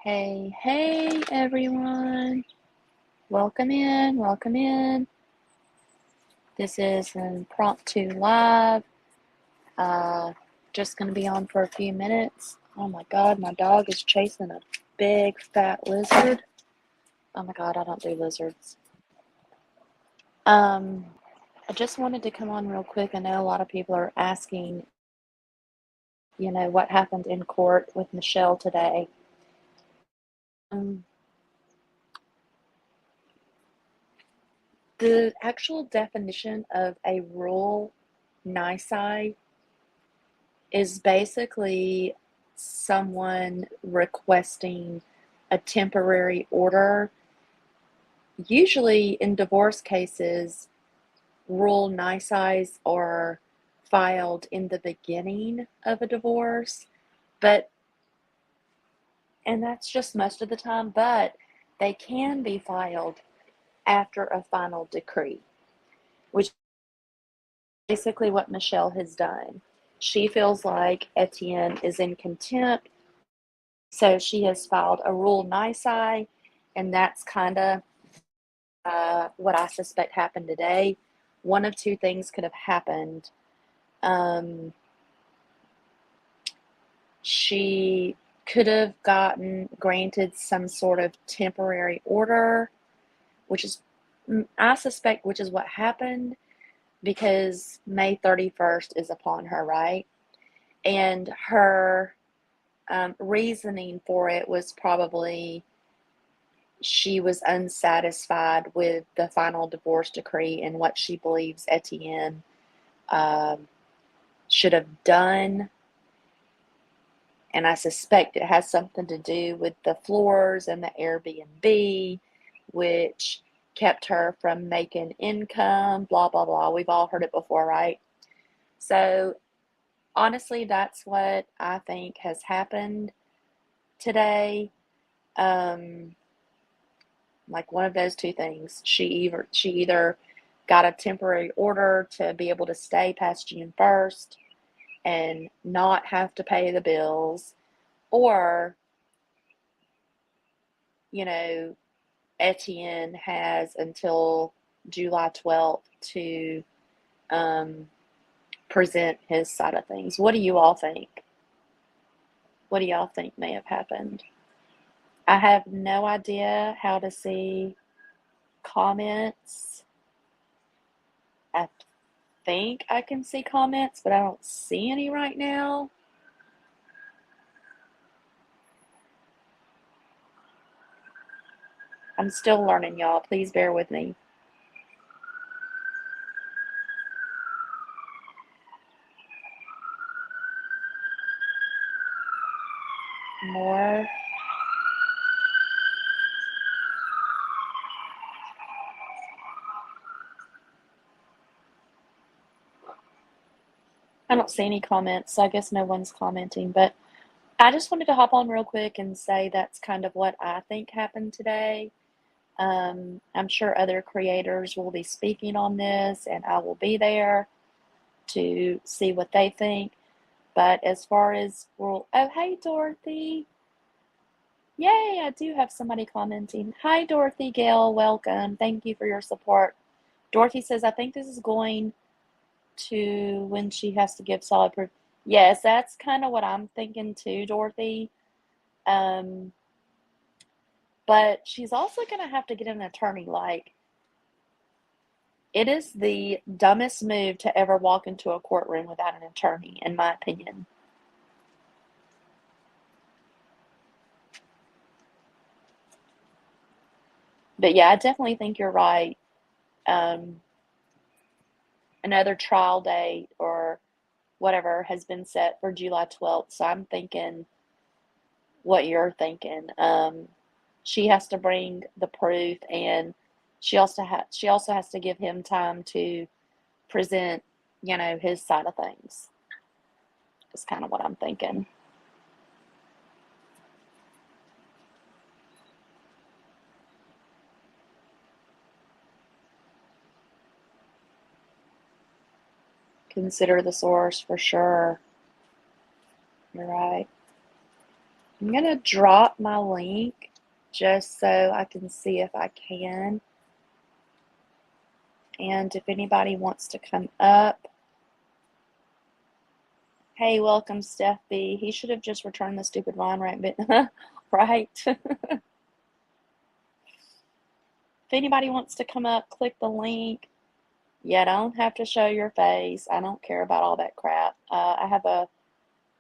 Hey, everyone. Welcome in, welcome in. This is an impromptu live. Just going to be on for a few minutes. Oh my God, my dog is chasing a big fat lizard. Oh my God, I don't do lizards. I just wanted to come on real quick. I know a lot of people are asking, what happened in court with Michelle today. The actual definition of a rule nisi is basically someone requesting a temporary order. Usually in divorce cases, rule nicis are filed in the beginning of a divorce, and that's just most of the time, but they can be filed after a final decree, which is basically what Michelle has done. She feels like Etienne is in contempt, so she has filed a rule nisi, and that's kind of what I suspect happened today. One of two things could have happened. She could have gotten granted some sort of temporary order, which is, I suspect, which is what happened, because May 31st is upon her, right? And her reasoning for it was probably she was unsatisfied with the final divorce decree and what she believes Etienne should have done. And I suspect it has something to do with the floors and the Airbnb, which kept her from making income, blah, blah, blah. We've all heard it before, right? So honestly, that's what I think has happened today. Like one of those two things. She either got a temporary order to be able to stay past June 1st and not have to pay the bills, or, Etienne has until July 12th to present his side of things. What do you all think? What do y'all think may have happened? I have no idea how to see comments. I think I can see comments, but I don't see any right now. I'm still learning, y'all. Please bear with me. More. I don't see any comments, so I guess no one's commenting, but I just wanted to hop on real quick and say that's kind of what I think happened today. I'm sure other creators will be speaking on this, and I will be there to see what they think. But as far as oh, hey, Dorothy. Yay, I do have somebody commenting. Hi, Dorothy, Gail, welcome. Thank you for your support. Dorothy says, I think this is going to when she has to give solid proof. Yes, that's kind of what I'm thinking too, Dorothy. But she's also going to have to get an attorney. Like, it is the dumbest move to ever walk into a courtroom without an attorney, in my opinion. But yeah, I definitely think you're right. Another trial date or whatever has been set for July 12th. So I'm thinking what you're thinking. She has to bring the proof, and she also has to give him time to present, his side of things. Is kind of what I'm thinking. Consider the source for sure. You're right. I'm going to drop my link just so I can see if I can. And if anybody wants to come up, hey, welcome, Steph B. He should have just returned the stupid wine rabbit. Right. If anybody wants to come up, click the link. You don't have to show your face. I don't care about all that crap. I have a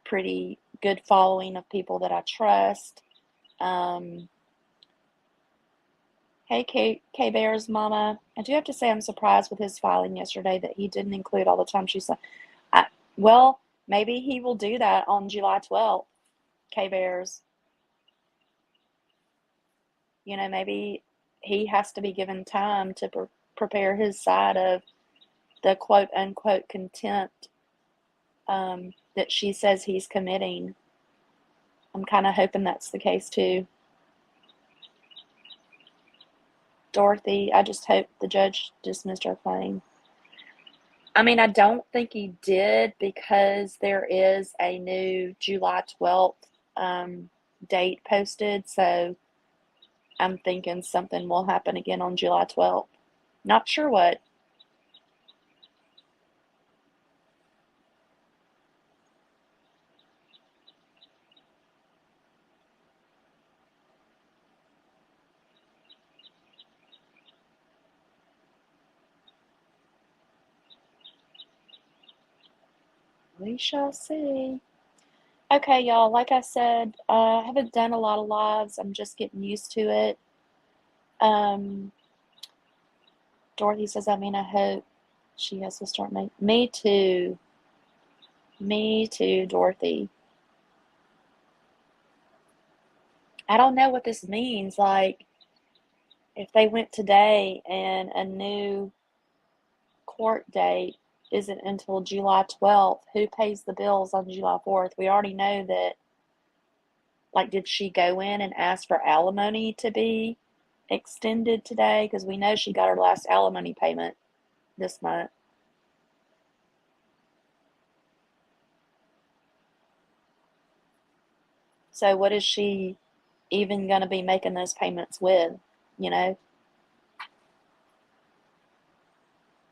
pretty good following of people that I trust. Hey, K-Bear's mama. I do have to say I'm surprised with his filing yesterday that he didn't include all the time she said. Well, maybe he will do that on July 12th, K-Bears. You know, maybe he has to be given time to prepare his side of the quote-unquote contempt that she says he's committing. I'm kind of hoping that's the case too. Dorothy, I just hope the judge dismissed her claim. I mean, I don't think he did because there is a new July 12th date posted, so I'm thinking something will happen again on July 12th. Not sure what. We shall see. Okay, y'all, like I said, I haven't done a lot of lives. I'm just getting used to it. Dorothy says, I mean, I hope she has to start making. Me too. Me too, Dorothy. I don't know what this means. Like, if they went today and a new court date isn't until July 12th, who pays the bills on July 4th? We already know that, like, did she go in and ask for alimony to be extended today? Because we know she got her last alimony payment this month. So what is she even going to be making those payments with? You know,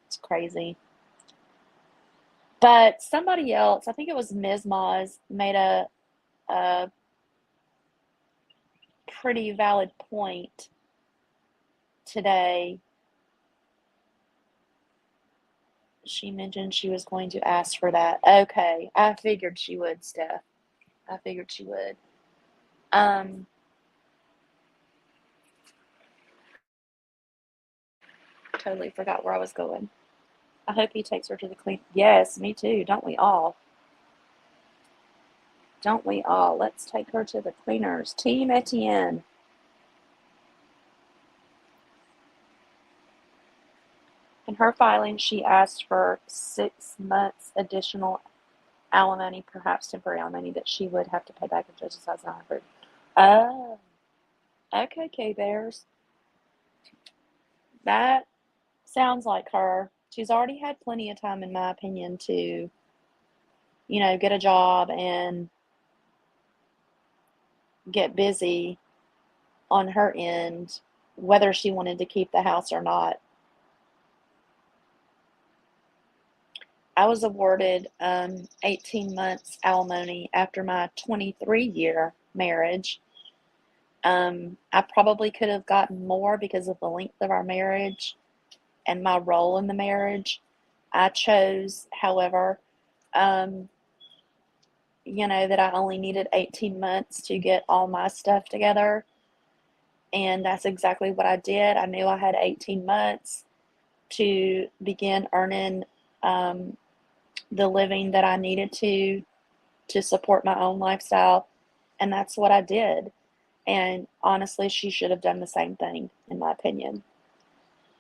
it's crazy. But somebody else, I think it was Ms. Moz, made a pretty valid point today. She mentioned she was going to ask for that. Okay, I figured she would, Steph. I figured she would. Totally forgot where I was going. I hope he takes her to the clean. Yes, me too. Don't we all? Don't we all? Let's take her to the cleaners. Team Etienne. In her filing, she asked for 6 months additional alimony, perhaps temporary alimony, that she would have to pay back if judge decides not to. Oh, okay, K-Bears. That sounds like her. She's already had plenty of time, in my opinion, to, get a job and get busy on her end, whether she wanted to keep the house or not. I was awarded 18 months alimony after my 23-year marriage. I probably could have gotten more because of the length of our marriage and my role in the marriage. I chose, however, that I only needed 18 months to get all my stuff together. And that's exactly what I did. I knew I had 18 months to begin earning the living that I needed to support my own lifestyle. And that's what I did. And honestly, she should have done the same thing, in my opinion.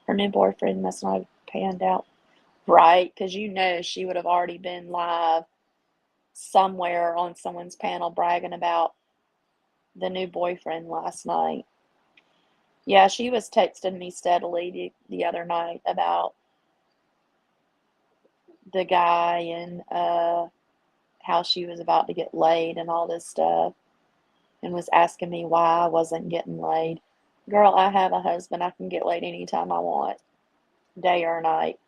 Her new boyfriend must not have panned out. Right, because she would have already been live somewhere on someone's panel bragging about the new boyfriend last night. Yeah, she was texting me steadily the other night about the guy and how she was about to get laid and all this stuff. and was asking me why I wasn't getting laid. Girl, I have a husband. I can get laid anytime I want, day or night.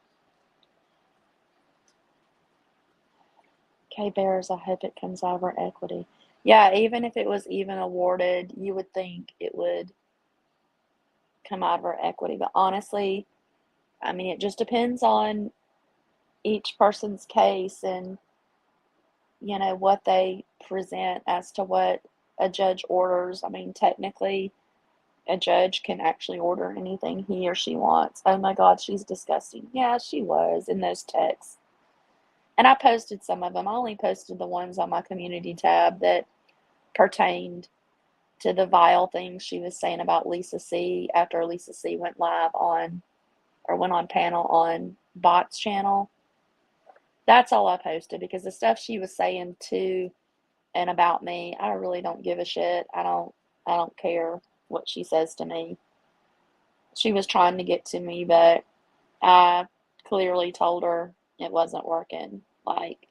K Bears, I hope it comes out of our equity. Yeah, even if it was even awarded, you would think it would come out of our equity. But honestly, I mean, it just depends on each person's case and, what they present as to what a judge orders. I mean, technically, a judge can actually order anything he or she wants. Oh my God, she's disgusting. Yeah, she was in those texts. And I posted some of them. I only posted the ones on my community tab that pertained to the vile things she was saying about Lisa C after Lisa C went live on or went on panel on Bot's channel. That's all I posted because the stuff she was saying to and about me, I really don't give a shit. I don't care what she says to me. She was trying to get to me, but I clearly told her it wasn't working. Like,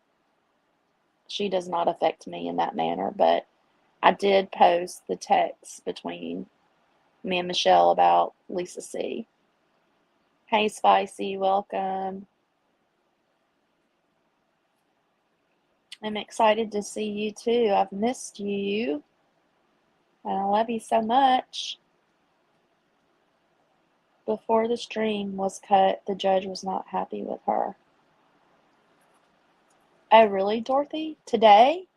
she does not affect me in that manner, but I did post the text between me and Michelle about Lisa C. Hey, Spicy, welcome. I'm excited to see you too. I've missed you, and I love you so much. Before the stream was cut, the judge was not happy with her. Oh, really, Dorothy? Today?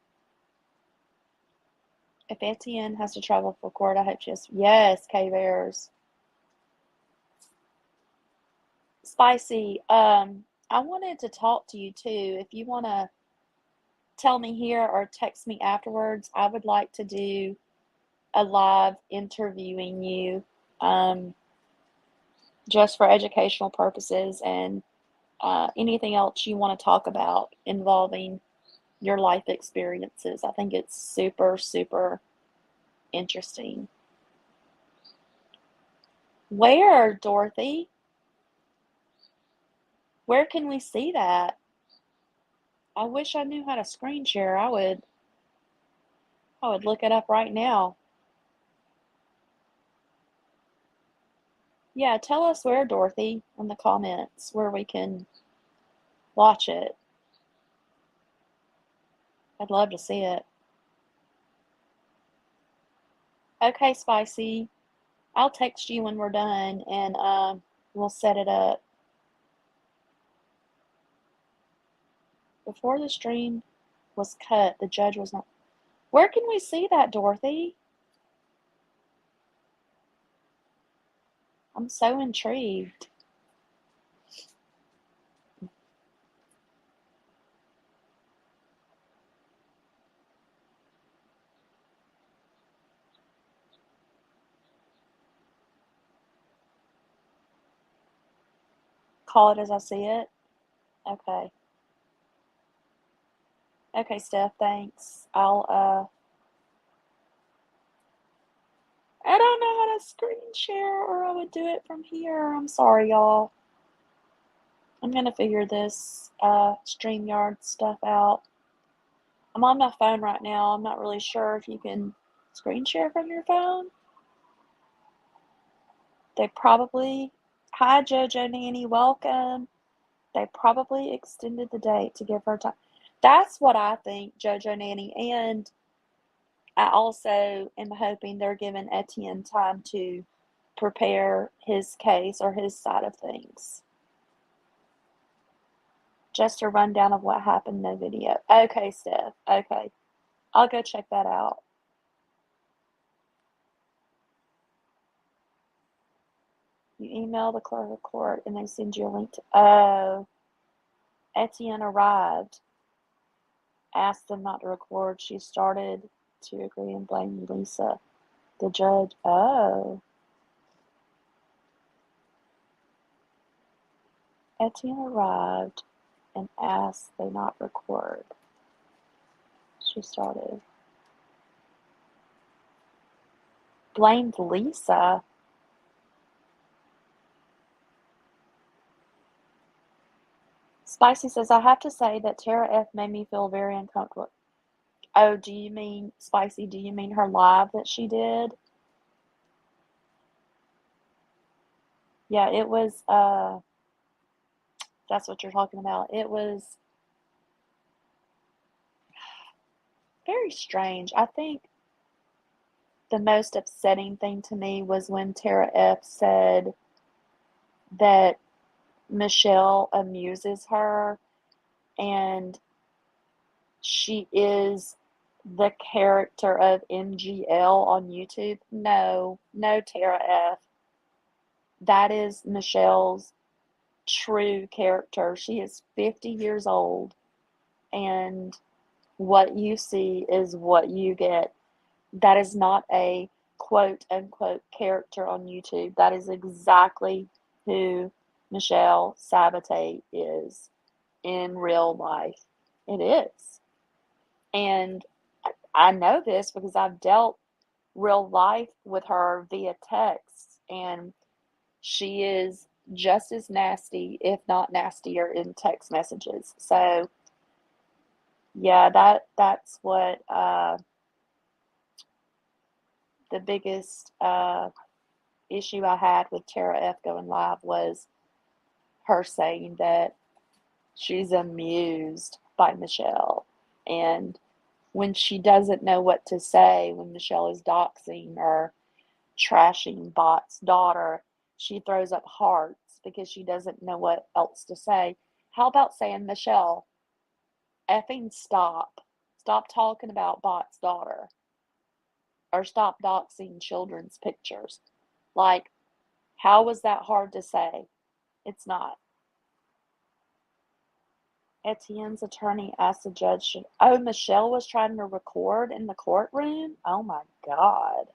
If Etienne has to travel for court, I hope she has. Yes, K-Bears. Spicy, I wanted to talk to you too. If you want to tell me here or text me afterwards, I would like to do a live interviewing you, um, just for educational purposes and anything else you want to talk about involving your life experiences. I think it's super, super interesting. Where, Dorothy? Where can we see that? I wish I knew how to screen share. I would look it up right now. Yeah, tell us where, Dorothy, in the comments where we can watch it. I'd love to see it. Okay, Spicy. I'll text you when we're done and we'll set it up. Before the stream was cut, the judge was not. Where can we see that, Dorothy? I'm so intrigued. Call it as I see it. Okay. Okay, Steph, thanks. I don't know how to screen share or I would do it from here. I'm sorry, y'all. I'm gonna figure this StreamYard stuff out. I'm on my phone right now. I'm not really sure if you can screen share from your phone. They probably, hi JoJo Nanny, welcome. They probably extended the date to give her time. That's what I think, JoJo Nanny. And I also am hoping they're giving Etienne time to prepare his case or his side of things. Just a rundown of what happened, no video. Okay, Steph. Okay. I'll go check that out. You email the clerk of court and they send you a link to. Oh, Etienne arrived. Asked them not to record. She started to agree and blame Lisa. The judge. Oh. Etienne arrived and asked they not record. She started. Blamed Lisa. Spicy says, I have to say that Tara F made me feel very uncomfortable. Oh, do you mean, Spicy, do you mean her live that she did? Yeah, it was, that's what you're talking about. It was very strange. I think the most upsetting thing to me was when Tara F said that Michelle amuses her and she is the character of MGL on YouTube. No, no, Tara F. That is Michelle's true character. She is 50 years old, and what you see is what you get. That is not a quote unquote character on YouTube. That is exactly who Michelle Sabaté is in real life. It is. And I know this because I've dealt real life with her via text, and she is just as nasty, if not nastier, in text messages. So yeah, that's what the biggest issue I had with Tara F going live was her saying that she's amused by Michelle. And when she doesn't know what to say, when Michelle is doxing or trashing Bot's daughter, she throws up hearts because she doesn't know what else to say. How about saying, Michelle, effing stop. Stop talking about Bot's daughter. Or stop doxing children's pictures. Like, how was that hard to say? It's not. Etienne's attorney asked the judge, oh, Michelle was trying to record in the courtroom? Oh my God.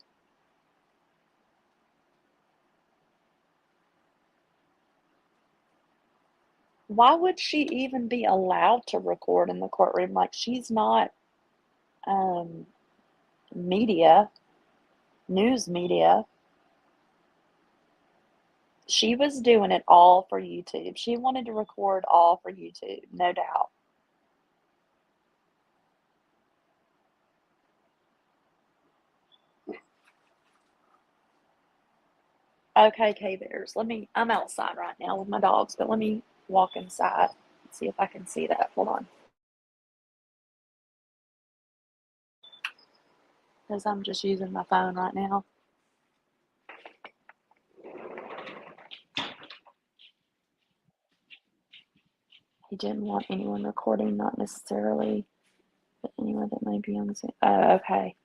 Why would she even be allowed to record in the courtroom? Like, she's not um, media, news media. She was doing it all for YouTube. She wanted to record all for YouTube, no doubt. Okay, K-Bears, I'm outside right now with my dogs, but let me walk inside and see if I can see that. Hold on. Because I'm just using my phone right now. He didn't want anyone recording, not necessarily, but anyone that might be on the Zoom. Oh, okay.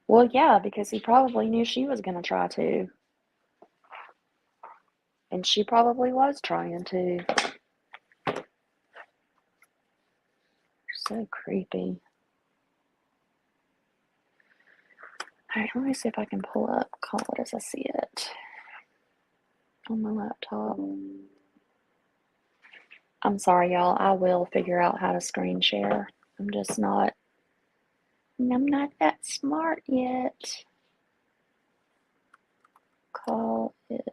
Well, yeah, because he probably knew she was going to try to. And she probably was trying to. So creepy. Alright, let me see if I can pull up Call It As I See It on my laptop. I'm sorry, y'all. I will figure out how to screen share. I'm just not, I'm not that smart yet. Call It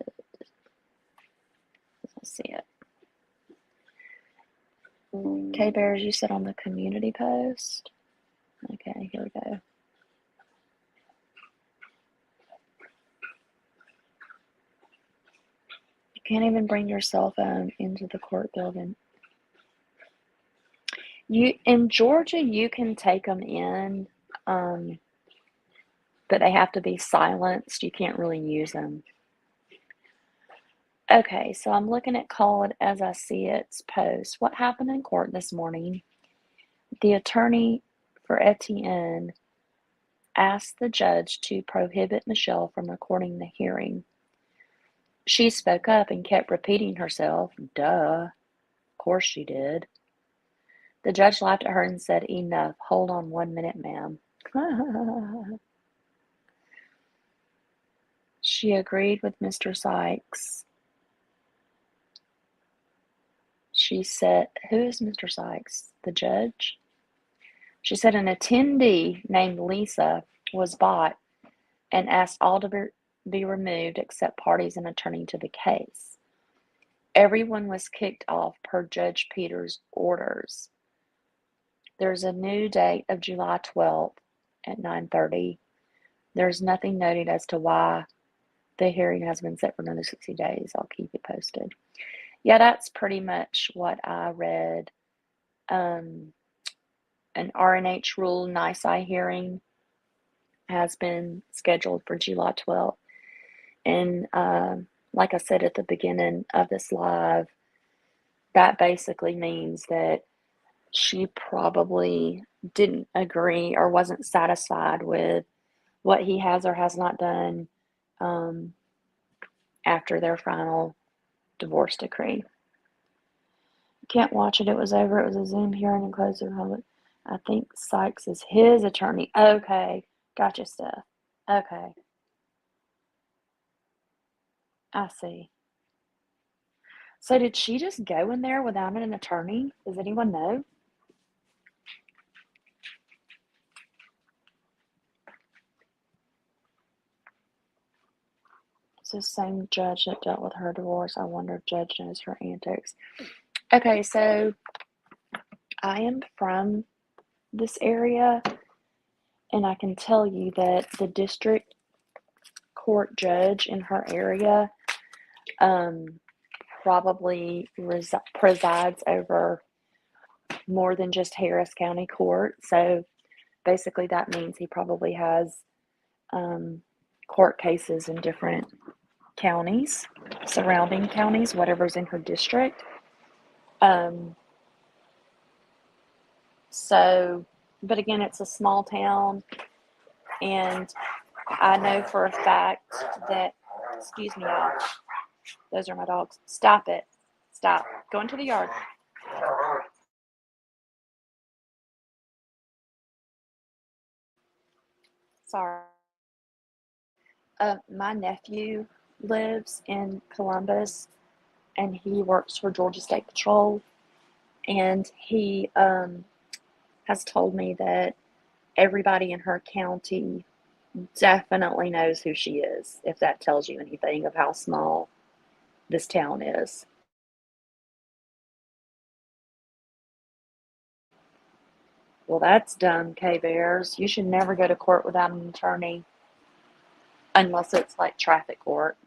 As I See It. K-Bears, you said on the community post? Okay, here we go. You can't even bring your cell phone into the court building. In Georgia, you can take them in, but they have to be silenced. You can't really use them. Okay, so I'm looking at Call It As I See It's post. What happened in court this morning? The attorney for Etienne asked the judge to prohibit Michelle from recording the hearing. She spoke up and kept repeating herself. Duh. Of course she did. The judge laughed at her and said, enough. Hold on 1 minute, ma'am. She agreed with Mr. Sykes. She said, who is Mr. Sykes? The judge? She said an attendee named Lisa was bought and asked all to be removed except parties and attorney to the case. Everyone was kicked off per Judge Peters' orders. There's a new date of July 12th at 9:30. There's nothing noted as to why the hearing has been set for another 60 days. I'll keep it posted. Yeah, that's pretty much what I read. Um, an RNH rule Nisi hearing has been scheduled for July 12th. And like I said at the beginning of this live, that basically means that she probably didn't agree or wasn't satisfied with what he has or has not done um, after their final divorce decree. Can't watch it. It was over. It was a Zoom hearing and closed the public. I think Sykes is his attorney. Okay. Gotcha, Steph. Okay. I see. So did she just go in there without an attorney? Does anyone know? It's the same judge that dealt with her divorce. I wonder if Judge knows her antics. Okay, so I am from this area, and I can tell you that the district court judge in her area um, probably presides over more than just Harris County Court. So basically, that means he probably has court cases in different counties, surrounding counties, whatever's in her district. Um, so, but again, it's a small town, and I know for a fact that, excuse me, y'all, those are my dogs. Stop it. Stop. Go into the yard. Sorry. My nephew lives in Columbus, and he works for Georgia State Patrol, and he has told me that everybody in her county definitely knows who she is, if that tells you anything of how small this town is. Well, that's dumb, K Bears. You should never go to court without an attorney unless it's like traffic court.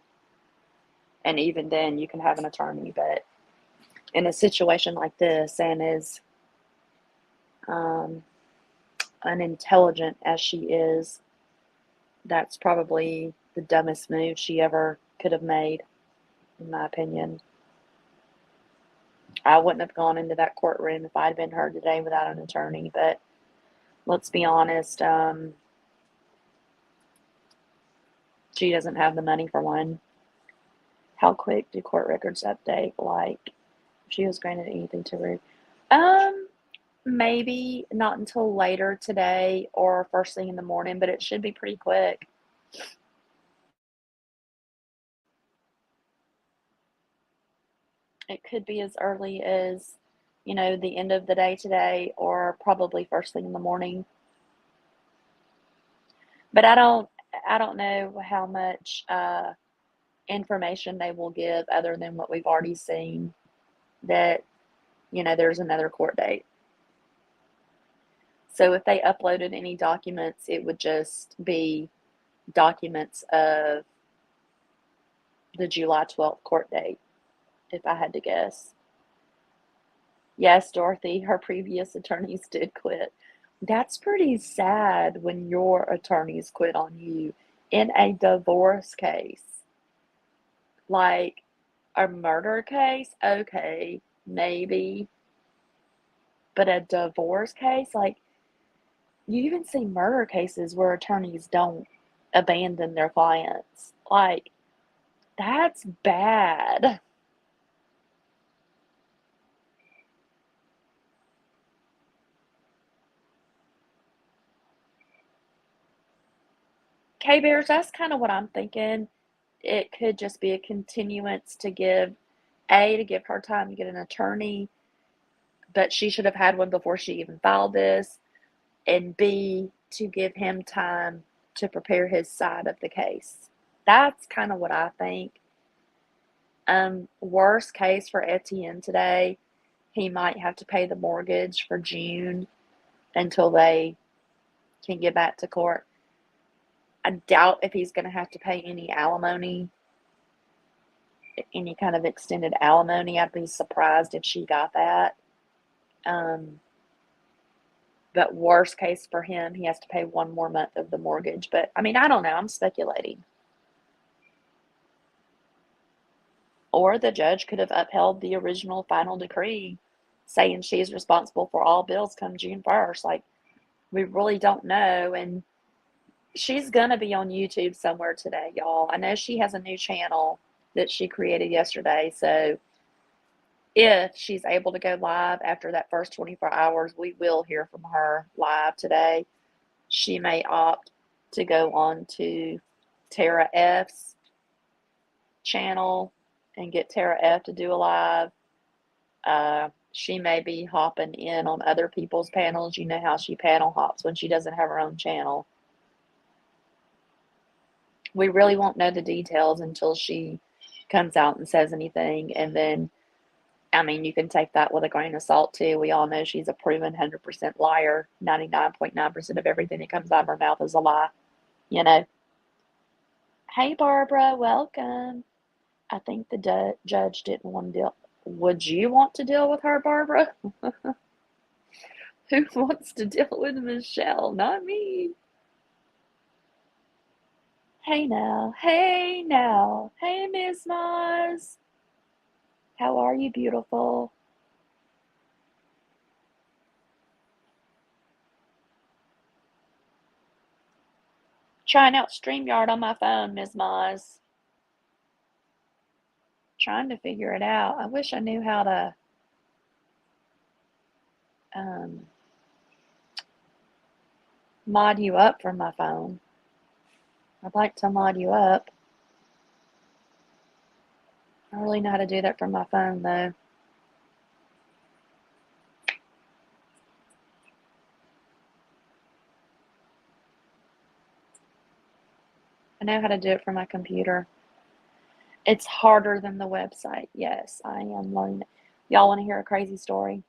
And even then, you can have an attorney. But in a situation like this, and as um, unintelligent as she is, that's probably the dumbest move she ever could have made, in my opinion. I wouldn't have gone into that courtroom if I'd been her today without an attorney. But let's be honest, she doesn't have the money for one. How quick do court records update? Like, if she was granted anything to read. Um, Maybe not until later today or first thing in the morning, but it should be pretty quick. It could be as early as, the end of the day today or probably first thing in the morning. But I don't know how much information they will give other than what we've already seen, that there's another court date. So if they uploaded any documents, it would just be documents of the July 12th court date, if I had to guess. Yes, Dorothy, her previous attorneys did quit. That's pretty sad when your attorneys quit on you in a divorce case. Like a murder case, okay, maybe. But a divorce case, like, you even see murder cases where attorneys don't abandon their clients. Like, that's bad. K Bears, that's kind of what I'm thinking. It could just be a continuance to give her time to get an attorney, but she should have had one before she even filed this, and B, to give him time to prepare his side of the case. That's kind of what I think. Worst case for Etienne today, he might have to pay the mortgage for June until they can get back to court. I doubt if he's going to have to pay any alimony, any kind of extended alimony. I'd be surprised if she got that. But worst case for him, he has to pay one more month of the mortgage. But I mean, I don't know. I'm speculating. Or the judge could have upheld the original final decree saying she's responsible for all bills come June 1st. Like, we really don't know. And she's going to be on YouTube somewhere today, y'all. I know she has a new channel that she created yesterday. So if she's able to go live after that first 24 hours, we will hear from her live today. She may opt to go on to Tara F's channel and get Tara F to do a live. She may be hopping in on other people's panels. You know how she panel hops when she doesn't have her own channel. We really won't know the details until she comes out and says anything. And then, I mean, you can take that with a grain of salt too. We all know she's a proven 100% liar. 99.9% of everything that comes out of her mouth is a lie, you know. Hey, Barbara, welcome. I think the judge didn't want to deal. Would you want to deal with her, Barbara? Who wants to deal with Michelle? Not me. Hey now, hey now, hey Miss Maz. How are you, beautiful? Trying out StreamYard on my phone, Miss Maz. Trying to figure it out. I wish I knew how to mod you up from my phone. I'd like to mod you up. I don't really know how to do that from my phone, though. I know how to do it from my computer. It's harder than the website. Yes, I am learning it. Y'all want to hear a crazy story?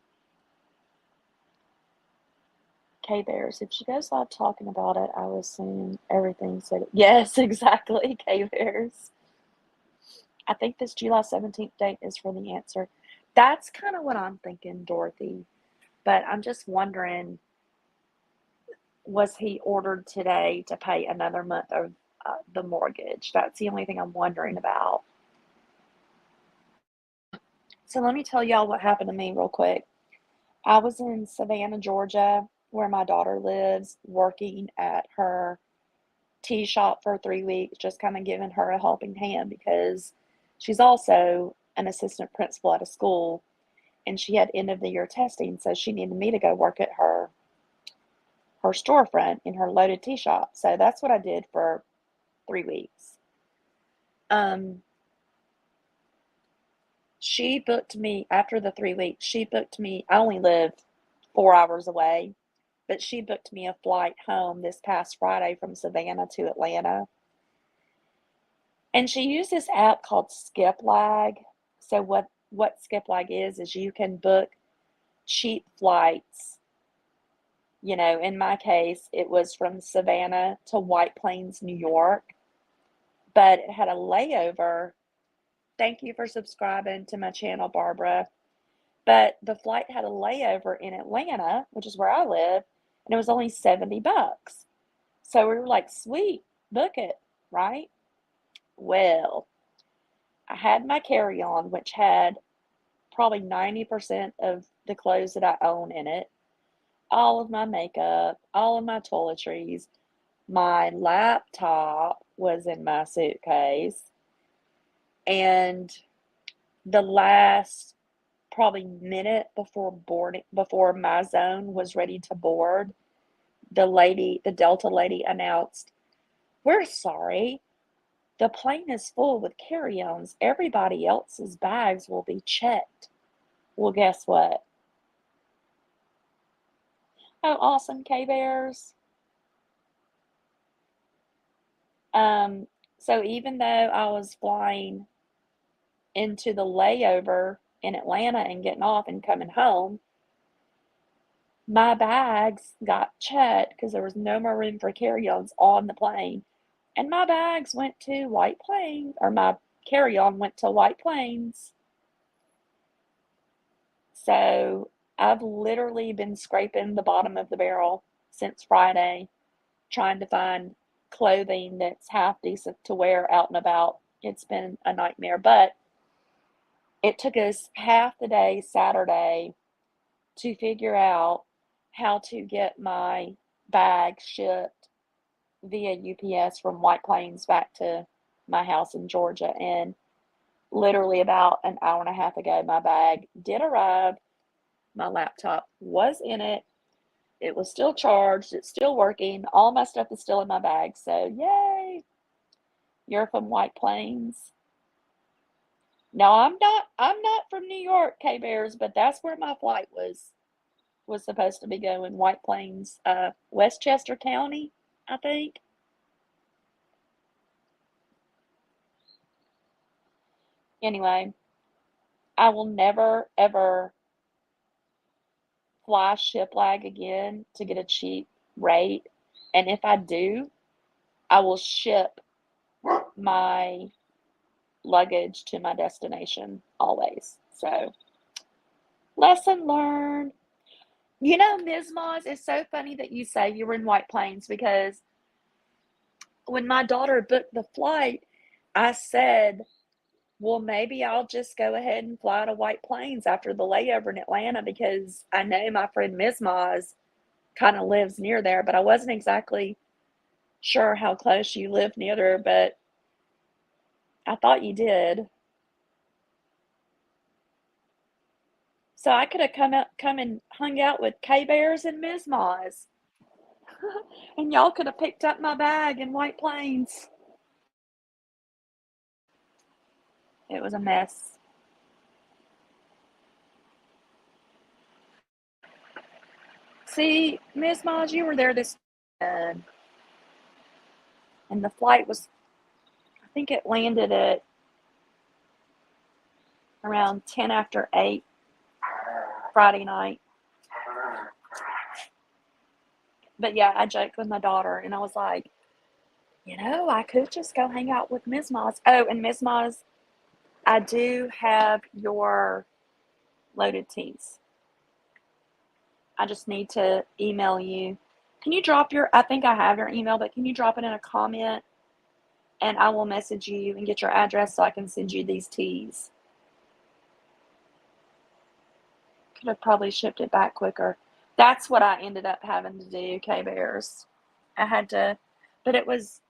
K-Bears. If she goes live talking about it, I would assume everything said it. Yes, exactly, K-Bears. I think this July 17th date is for the answer. That's kind of what I'm thinking, Dorothy. But I'm just wondering, was he ordered today to pay another month of the mortgage? That's the only thing I'm wondering about. So let me tell y'all what happened to me real quick. I was in Savannah, Georgia, where my daughter lives, working at her tea shop for 3 weeks, just kind of giving her a helping hand because she's also an assistant principal at a school and she had end of the year testing, so she needed me to go work at her storefront in her loaded tea shop. So that's what I did for 3 weeks. She booked me after the 3 weeks. She booked me. I only live 4 hours away, but she booked me a flight home this past Friday from Savannah to Atlanta. And she used this app called Skip Lag. So what Skip Lag is you can book cheap flights. You know, in my case, it was from Savannah to White Plains, New York, but it had a layover. Thank you for subscribing to my channel, Barbara. But the flight had a layover in Atlanta, which is where I live, and it was only $70. So we were like, sweet, book it, right? Well, I had my carry-on, which had probably 90% of the clothes that I own in it, all of my makeup, all of my toiletries. My laptop was in my suitcase. And the last probably minute before my zone was ready to board, the Delta lady announced, "We're sorry. The plane is full with carry-ons. Everybody else's bags will be checked." Well, guess what? Oh, awesome, K-Bears. So even though I was flying into the layover in Atlanta and getting off and coming home, my bags got checked because there was no more room for carry-ons on the plane. And my bags went to White Plains, or my carry-on went to White Plains. So I've literally been scraping the bottom of the barrel since Friday, trying to find clothing that's half decent to wear out and about. It's been a nightmare, but it took us half the day Saturday to figure out how to get my bag shipped via UPS from White Plains back to my house in Georgia. And literally about an hour and a half ago, my bag did arrive. My laptop was in it. It was still charged. It's still working. All my stuff is still in my bag. So, yay. You're from White Plains. No, I'm not from New York, K-Bears, but that's where my flight was supposed to be going. White Plains, Westchester County, I think. Anyway, I will never ever fly shiplag again to get a cheap rate. And if I do, I will ship my luggage to my destination always. So, lesson learned. You know, Ms. Moz, it's so funny that you say you were in White Plains because when my daughter booked the flight, I said, well, maybe I'll just go ahead and fly to White Plains after the layover in Atlanta because I know my friend Ms. Moz kind of lives near there, but I wasn't exactly sure how close you lived near her, but I thought you did. So I could have come and hung out with K Bears and Ms. Moz. And y'all could have picked up my bag in White Plains. It was a mess. See, Ms. Moz, you were there this and the flight was, I think it landed at around 10 after 8 Friday night. But yeah, I joked with my daughter and I was like, I could just go hang out with Ms. Moz. Oh, and Ms. Moz, I do have your loaded teas. I just need to email you. Can you drop I think I have your email, but can you drop it in a comment and I will message you and get your address so I can send you these teas. Could have probably shipped it back quicker. That's what I ended up having to do, K-Bears. I had to, but it was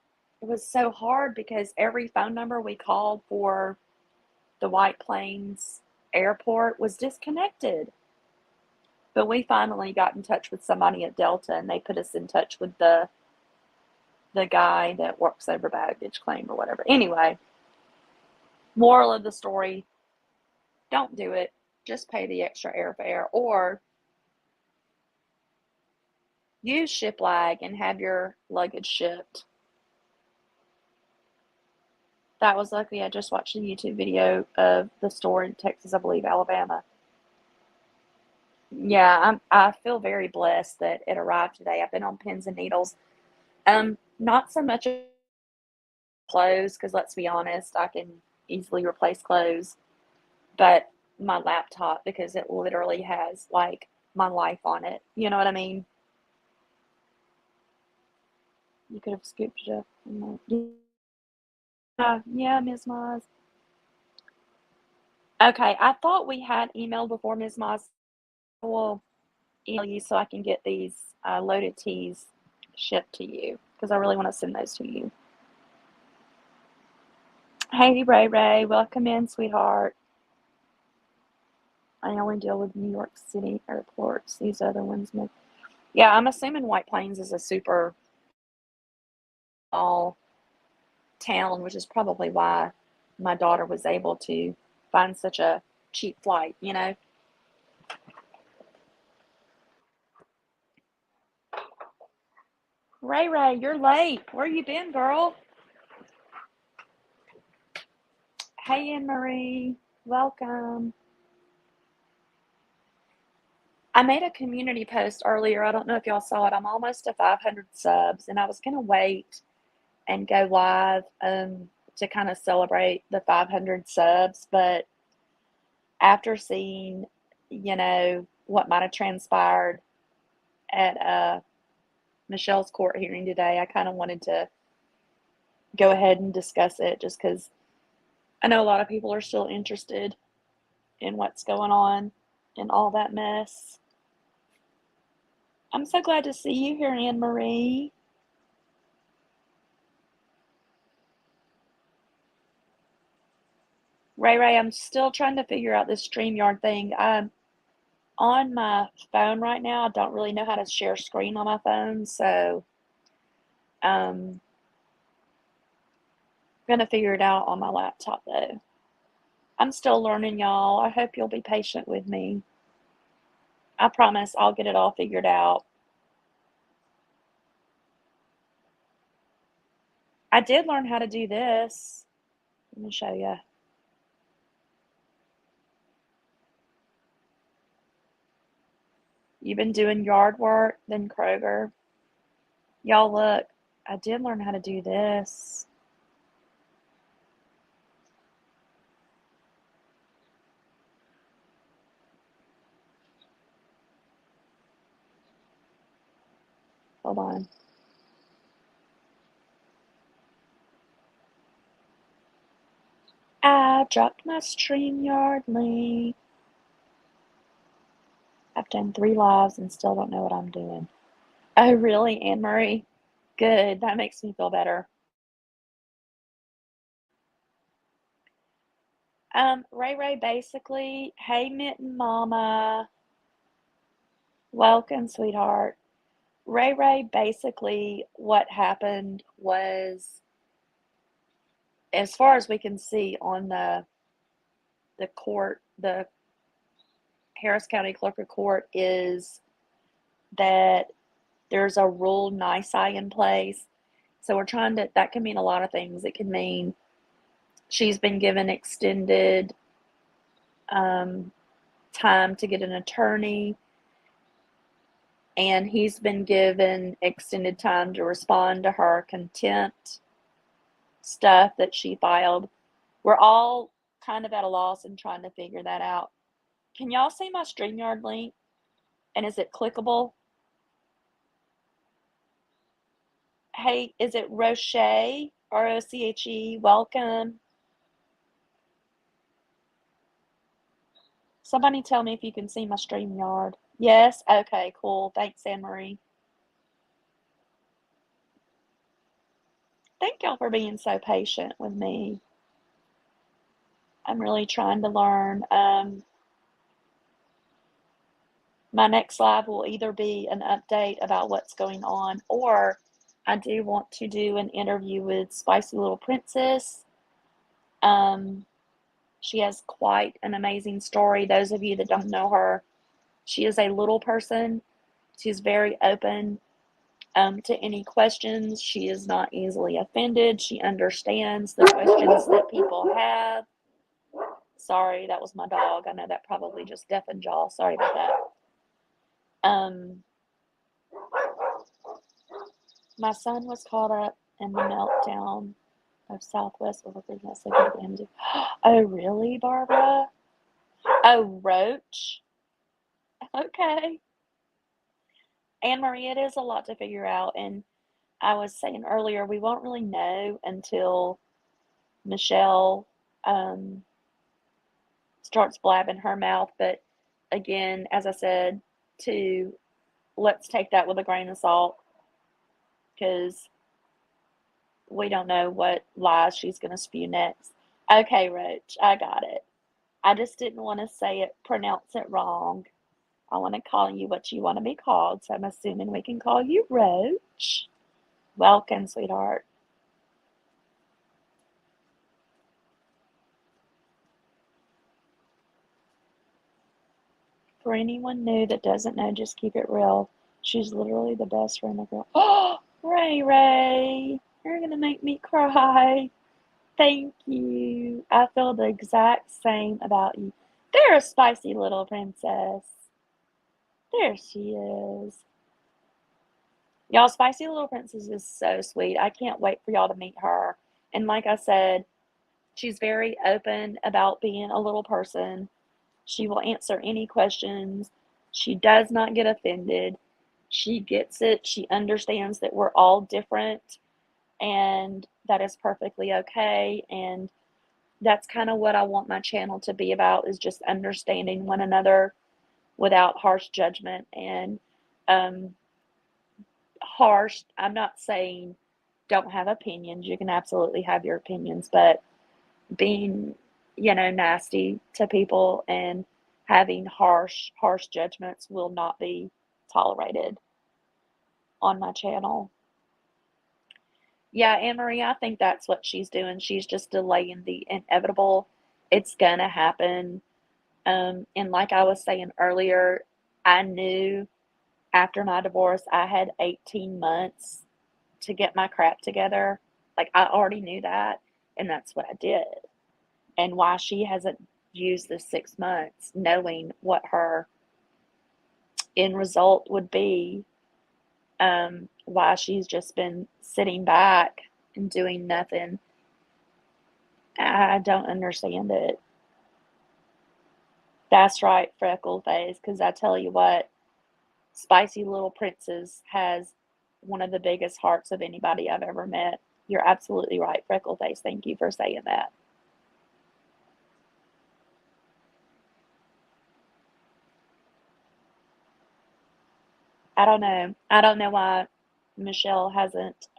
so hard because every phone number we called for the White Plains airport was disconnected. But we finally got in touch with somebody at Delta and they put us in touch with the guy that works over baggage claim or whatever. Anyway, moral of the story, don't do it. Just pay the extra airfare or use ShipLag and have your luggage shipped. That was lucky. I just watched a YouTube video of the store in Texas, I believe, Alabama. Yeah, I feel very blessed that it arrived today. I've been on pins and needles. Not so much clothes, because let's be honest, I can easily replace clothes, but my laptop, because it literally has like my life on it. You know what I mean? You could have scooped it up. Yeah, Ms. Moz. Okay, I thought we had emailed before, Ms. Moz. I will email you so I can get these loaded teas shipped to you because I really want to send those to you. Hey, Ray Ray, welcome in, sweetheart. I only deal with New York City airports. These other ones, yeah, I'm assuming White Plains is a super small town, which is probably why my daughter was able to find such a cheap flight. Ray Ray, you're late. Where you been, girl? Hey, Anne Marie, welcome. I made a community post earlier. I don't know if y'all saw it. I'm almost to 500 subs, and I was gonna wait and go live to kind of celebrate the 500 subs, but after seeing, what might have transpired at Michelle's court hearing today, I kind of wanted to go ahead and discuss it just because I know a lot of people are still interested in what's going on and all that mess. I'm so glad to see you here, Anne Marie. Ray, I'm still trying to figure out this StreamYard thing. I'm on my phone right now. I don't really know how to share screen on my phone, so I'm gonna figure it out on my laptop though. I'm still learning, y'all. I hope you'll be patient with me. I promise I'll get it all figured out. I did learn how to do this. Let me show you. You've been doing yard work, then Kroger. Y'all look, I did learn how to do this. Hold on. I dropped my StreamYard link. I've done 3 lives and still don't know what I'm doing. Oh, really, Anne Marie? Good. That makes me feel better. Ray, basically, hey, Mitten Mama. Welcome, sweetheart. Ray, basically, what happened was, as far as we can see on the court, the Harris County Clerk of Court, is that there's a rule Nisi in place. So we're trying to, that can mean a lot of things. It can mean she's been given extended time to get an attorney, and he's been given extended time to respond to her contempt stuff that she filed. We're all kind of at a loss and trying to figure that out. Can y'all see my StreamYard link? And is it clickable? Hey, is it Roche? Roche? Welcome. Somebody tell me if you can see my StreamYard. Yes? Okay, cool. Thanks, Anne Marie. Thank y'all for being so patient with me. I'm really trying to learn. My next live will either be an update about what's going on, or I do want to do an interview with Spicy Little Princess. She has quite an amazing story. Those of you that don't know her, she is a little person. She's very open to any questions. She is not easily offended. She understands the questions that people have. Sorry, that was my dog. I know that probably just deafened y'all. Sorry about that. My son was caught up in the meltdown of Southwest workers. Oh, really, Barbara? Oh, Roach? Okay. Anne Marie, it is a lot to figure out. And I was saying earlier, we won't really know until Michelle starts blabbing her mouth. But again, as I said, let's take that with a grain of salt, because we don't know what lies she's going to spew next. Okay, Roach, I got it. I just didn't want to say it, pronounce it wrong. I want to call you what you want to be called, so I'm assuming we can call you Roach. Welcome, sweetheart. For anyone new that doesn't know, just keep it real. She's literally the best friend of girl. Oh, Ray, you're gonna make me cry. Thank you. I feel the exact same about you. They're a spicy little princess. There she is. Y'all, Spicy Little Princess is so sweet. I can't wait for y'all to meet her. And like I said, she's very open about being a little person. She will answer any questions. She does not get offended. She gets it. She understands that we're all different and that is perfectly okay. And that's kind of what I want my channel to be about, is just understanding one another without harsh judgment and um, harsh. I'm not saying don't have opinions. You can absolutely have your opinions, but being, nasty to people and having harsh judgments will not be tolerated on my channel. Yeah, Anne Marie, I think that's what she's doing. She's just delaying the inevitable. It's gonna happen. And like I was saying earlier, I knew after my divorce I had 18 months to get my crap together. Like, I already knew that, and that's what I did. And why she hasn't used the 6 months, knowing what her end result would be, why she's just been sitting back and doing nothing, I don't understand it. That's right, freckle face, because I tell you what, Spicy Little Princess has one of the biggest hearts of anybody I've ever met. You're absolutely right, freckle face. Thank you for saying that. I don't know. I don't know why Michelle hasn't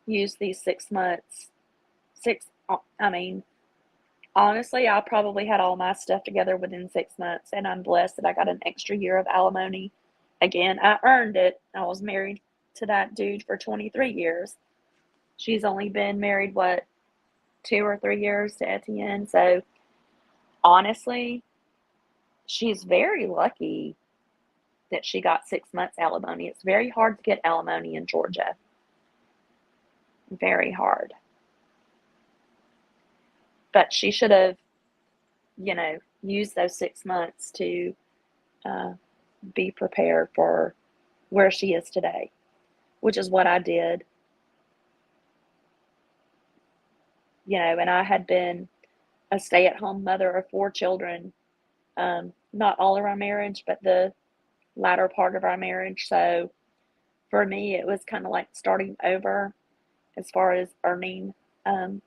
used these 6 months. I mean, honestly, I probably had all my stuff together within 6 months, and I'm blessed that I got an extra year of alimony. Again, I earned it. I was married to that dude for 23 years. She's only been married, what, 2 or 3 years to Etienne. So honestly, she's very lucky that she got 6 months alimony. It's very hard to get alimony in Georgia. Very hard. But she should have, used those 6 months to uh, be prepared for where she is today, which is what I did. And I had been a stay at home mother of 4 children, not all of our marriage, but the latter part of our marriage. So for me, it was kind of like starting over as far as earning um,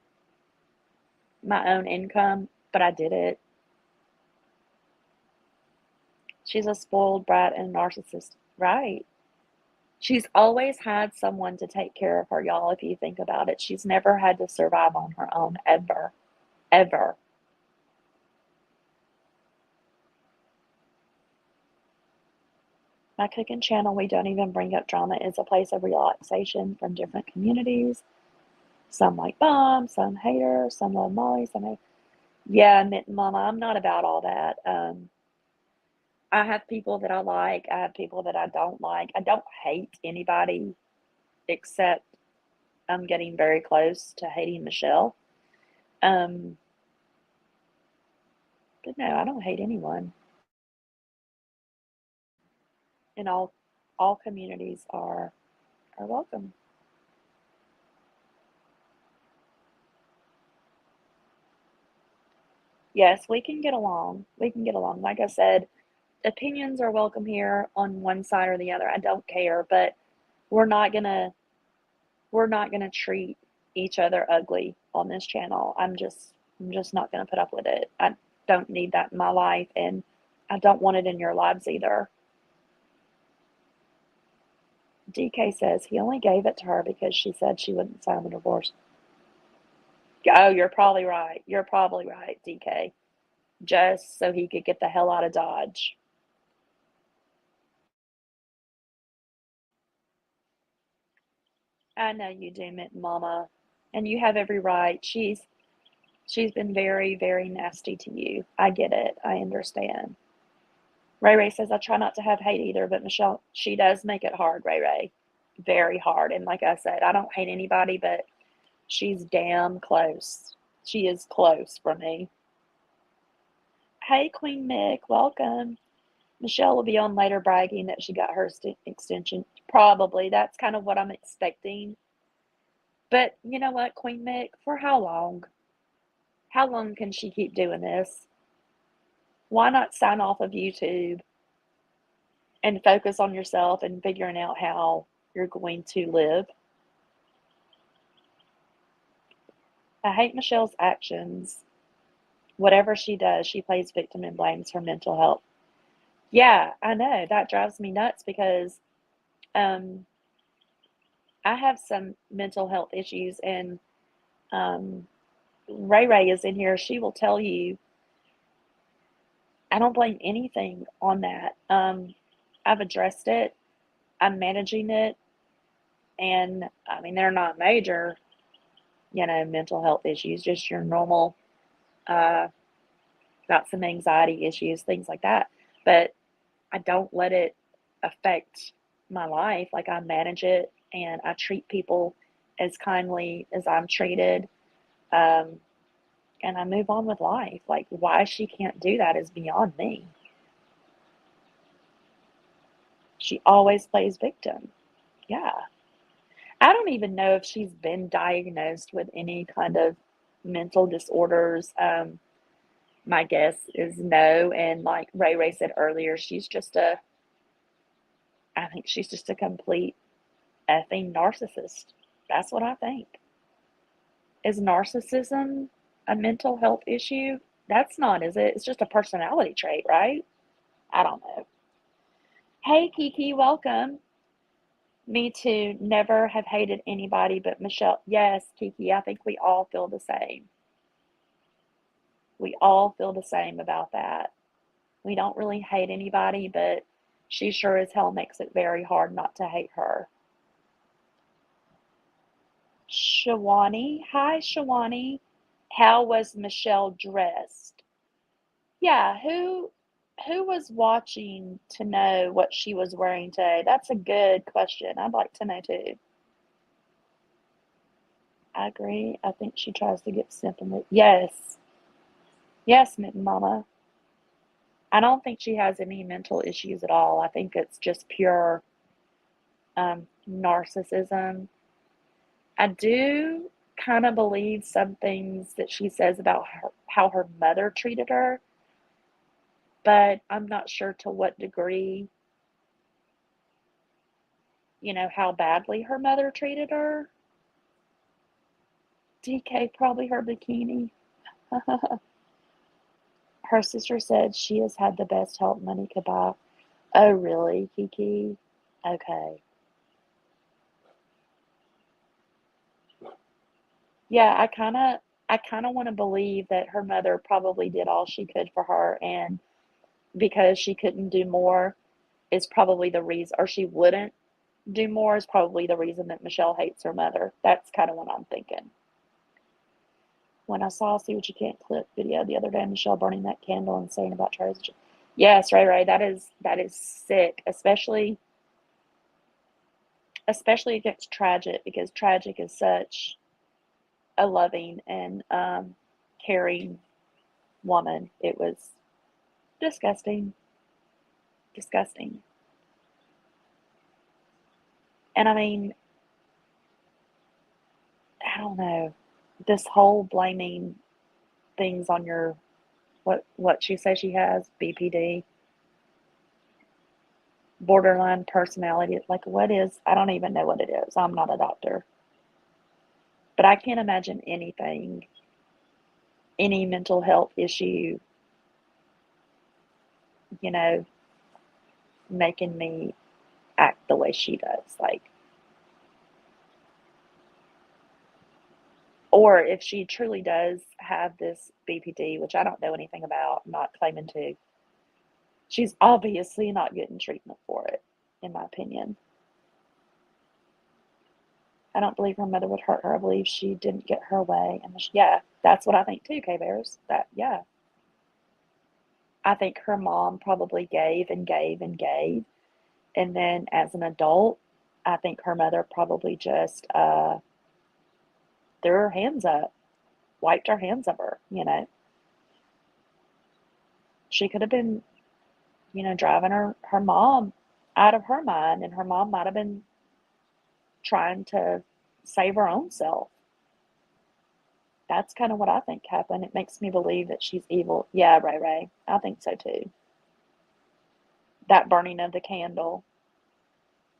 my own income, but I did it. She's a spoiled brat and narcissist, right? She's always had someone to take care of her, y'all, if you think about it. She's never had to survive on her own, ever, ever. My cooking channel, we don't even bring up drama, is a place of relaxation from different communities. Some like Mom, some hate her, some love Molly, some hate. Yeah, Mama, I'm not about all that. I have people that I like. I have people that I don't like. I don't hate anybody except I'm getting very close to hating Michelle. Um, but no, I don't hate anyone. And all communities are welcome. Yes, we can get along. We can get along. Like I said, opinions are welcome here on one side or the other. I don't care, but we're not gonna we're not gonna treat each other ugly on this channel. I'm just not gonna put up with it. I don't need that in my life, and I don't want it in your lives either. DK says he only gave it to her because she said she wouldn't sign the divorce. Oh, you're probably right. You're probably right, DK. Just so he could get the hell out of Dodge. I know you do, Mama, and you have every right. She's been very, very nasty to you. I get it. I understand. Ray Ray says I try not to have hate either, but Michelle, she does make it hard, Ray Ray. Very hard. And like I said, I don't hate anybody, but she's damn close. She is close for me. Hey, Queen Mick, welcome. Michelle will be on later bragging that she got her extension. Probably. That's kind of what I'm expecting. But you know what, Queen Mick? For how long? How long can she keep doing this? Why not sign off of YouTube and focus on yourself and figuring out how you're going to live? I hate Michelle's actions. Whatever she does, she plays victim and blames her mental health. Yeah, I know. That drives me nuts because um, I have some mental health issues, and um, Ray Ray is in here. She will tell you I don't blame anything on that. I've addressed it, I'm managing it, and I mean, they're not major, mental health issues, just your normal, uh, got some anxiety issues, things like that. But I don't let it affect my life. Like I manage it and I treat people as kindly as I'm treated. Um, and I move on with life. Like why she can't do that is beyond me. She always plays victim. Yeah. I don't even know if she's been diagnosed with any kind of mental disorders. My guess is no. And like Ray Ray said earlier, I think she's just a complete effing narcissist. That's what I think. Is narcissism a mental health issue? That's not, is it? It's just a personality trait, right? I don't know. Hey, Kiki, welcome. Me too. Never have hated anybody but Michelle. Yes, Kiki, I think we all feel the same. We all feel the same about that. We don't really hate anybody, but she sure as hell makes it very hard not to hate her. Shawani, hi, Shawani. How was Michelle dressed? Yeah, who was watching to know what she was wearing today? That's a good question. I'd like to know too. I agree. I think she tries to get sentiment. Yes. Yes, Mama. I don't think she has any mental issues at all. I think it's just pure narcissism. I do kind of believe some things that she says about how her mother treated her, but I'm not sure to what degree, how badly her mother treated her. DK, probably her bikini. Her sister said she has had the best help money could buy. Oh, really, Kiki? Okay. Yeah, I kind of want to believe that her mother probably did all she could for her, and because she couldn't do more is probably the reason, or she wouldn't do more is probably the reason that Michelle hates her mother. That's kind of what I'm thinking. When I saw See What You Can't Clip video the other day, Michelle burning that candle and saying about Travis. Yes, Ray, that is sick, especially if it's tragic, because tragic is such a loving and caring woman. It was disgusting, disgusting. And I mean, I don't know, this whole blaming things on your what she says she has, BPD, borderline personality. Like what is? I don't even know what it is. I'm not a doctor, but I can't imagine any mental health issue, you know, making me act the way she does. Like, or if she truly does have this BPD, which I don't know anything about, I'm not claiming to, she's obviously not getting treatment for it, in my opinion. I don't believe her mother would hurt her. I believe she didn't get her way. And yeah, that's what I think too, K Bears. That, yeah. I think her mom probably gave and gave and gave. And then as an adult, I think her mother probably just threw her hands up, wiped her hands of her. She could have been, driving her mom out of her mind, and her mom might have been trying to save her own self. That's kind of what I think happened. It makes me believe that she's evil. Yeah, Ray Ray. I think so too. That burning of the candle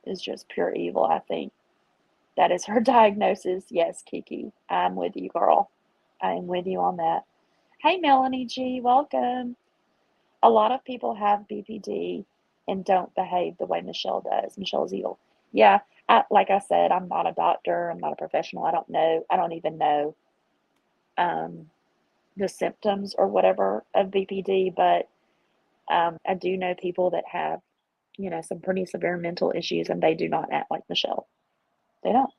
is just pure evil, I think. That is her diagnosis. Yes, Kiki. I'm with you, girl. I am with you on that. Hey, Melanie G. Welcome. A lot of people have BPD and don't behave the way Michelle does. Michelle's evil. Yeah, like I said, I'm not a doctor. I'm not a professional. I don't know. I don't even know um, the symptoms or whatever of BPD, but I do know people that have, some pretty severe mental issues, and they do not act like Michelle. They don't.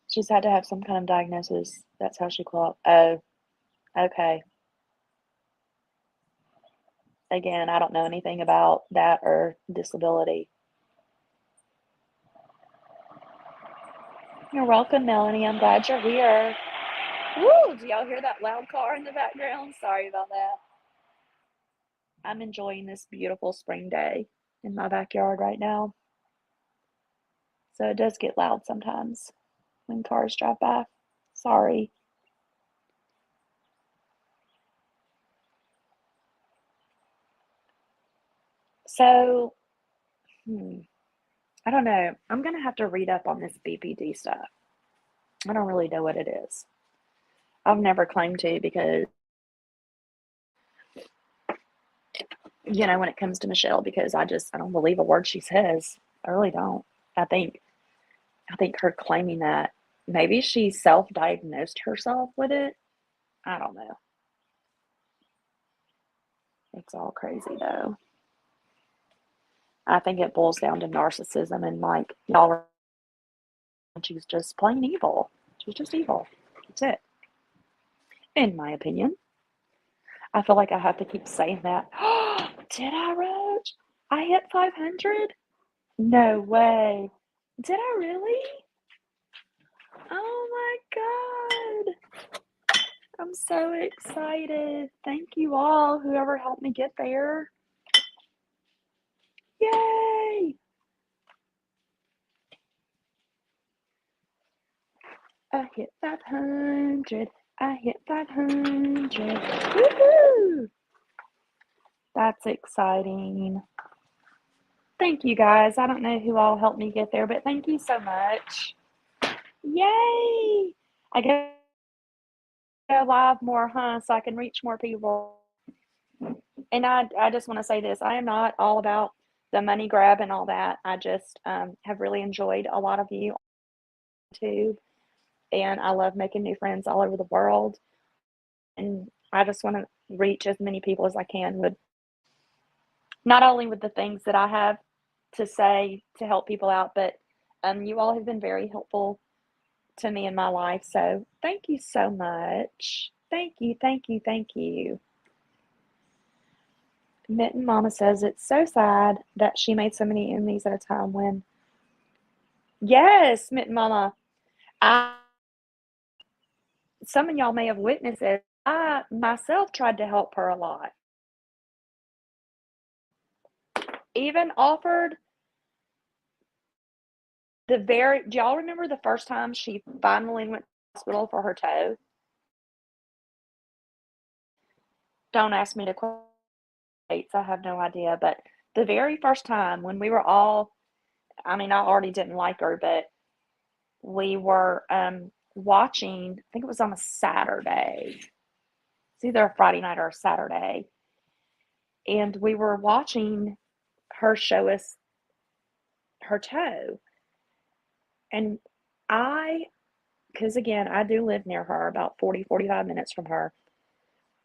She's had to have some kind of diagnosis. That's how she qualified. Oh, okay. Again, I don't know anything about that or disability. You're welcome, Melanie. I'm glad you're here. Woo! Do y'all hear that loud car in the background? Sorry about that. I'm enjoying this beautiful spring day in my backyard right now. So it does get loud sometimes when cars drive by. Sorry. So, I don't know. I'm gonna have to read up on this BPD stuff. I don't really know what it is. I've never claimed to because, when it comes to Michelle, because I don't believe a word she says. I really don't. I think I think her claiming that maybe she self-diagnosed herself with it. I don't know. It's all crazy though. I think it boils down to narcissism and like y'all are, she's just plain evil. She's just evil. That's it. In my opinion. I feel like I have to keep saying that. Did I, Roach? I hit 500? No way. Did I really? Oh my God. I'm so excited. Thank you all, whoever helped me get there. Yay! I hit 500. I hit 500. Woohoo! That's exciting. Thank you guys. I don't know who all helped me get there, but thank you so much. Yay! I guess go live more, huh? So I can reach more people. And I just want to say this. I am not all about the money grab and all that. I just have really enjoyed a lot of you on YouTube. And I love making new friends all over the world. And I just want to reach as many people as I can with not only with the things that I have to say to help people out, but you all have been very helpful to me in my life. So thank you so much. Thank you, thank you, thank you. Mitten Mama says it's so sad that she made so many enemies at a time when, yes, Mitten Mama, I some of y'all may have witnessed it. I myself tried to help her a lot. Even offered do y'all remember the first time she finally went to the hospital for her toe? Don't ask me to quote dates, I have no idea, but the very first time when we were all, I mean, I already didn't like her, but we were watching, I think it was on a Saturday. It's either a Friday night or a Saturday. And we were watching her show us her toe. And because again, I do live near her, about 45 minutes from her.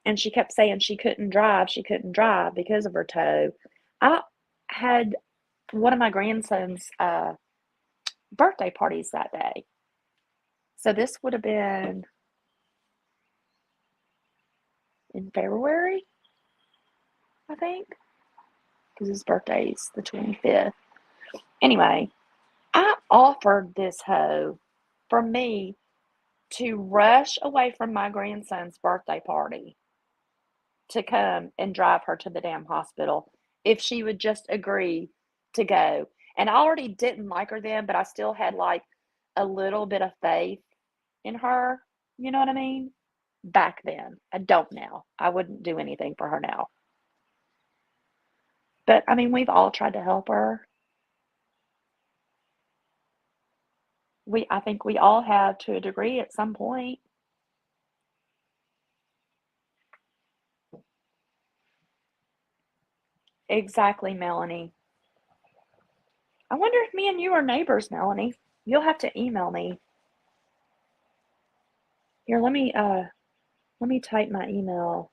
And she kept saying she couldn't drive because of her toe. I had one of my grandson's birthday parties that day. So this would have been in February, I think, because his birthday's the 25th. Anyway, I offered this hoe for me to rush away from my grandson's birthday party to come and drive her to the damn hospital if she would just agree to go. And I already didn't like her then, but I still had like a little bit of faith in her. You know what I mean? Back then. I don't now. I wouldn't do anything for her now. But I mean, we've all tried to help her. I think we all have to a degree at some point. Exactly, Melanie. I wonder if me and you are neighbors, Melanie. You'll have to email me. Here, let me type my email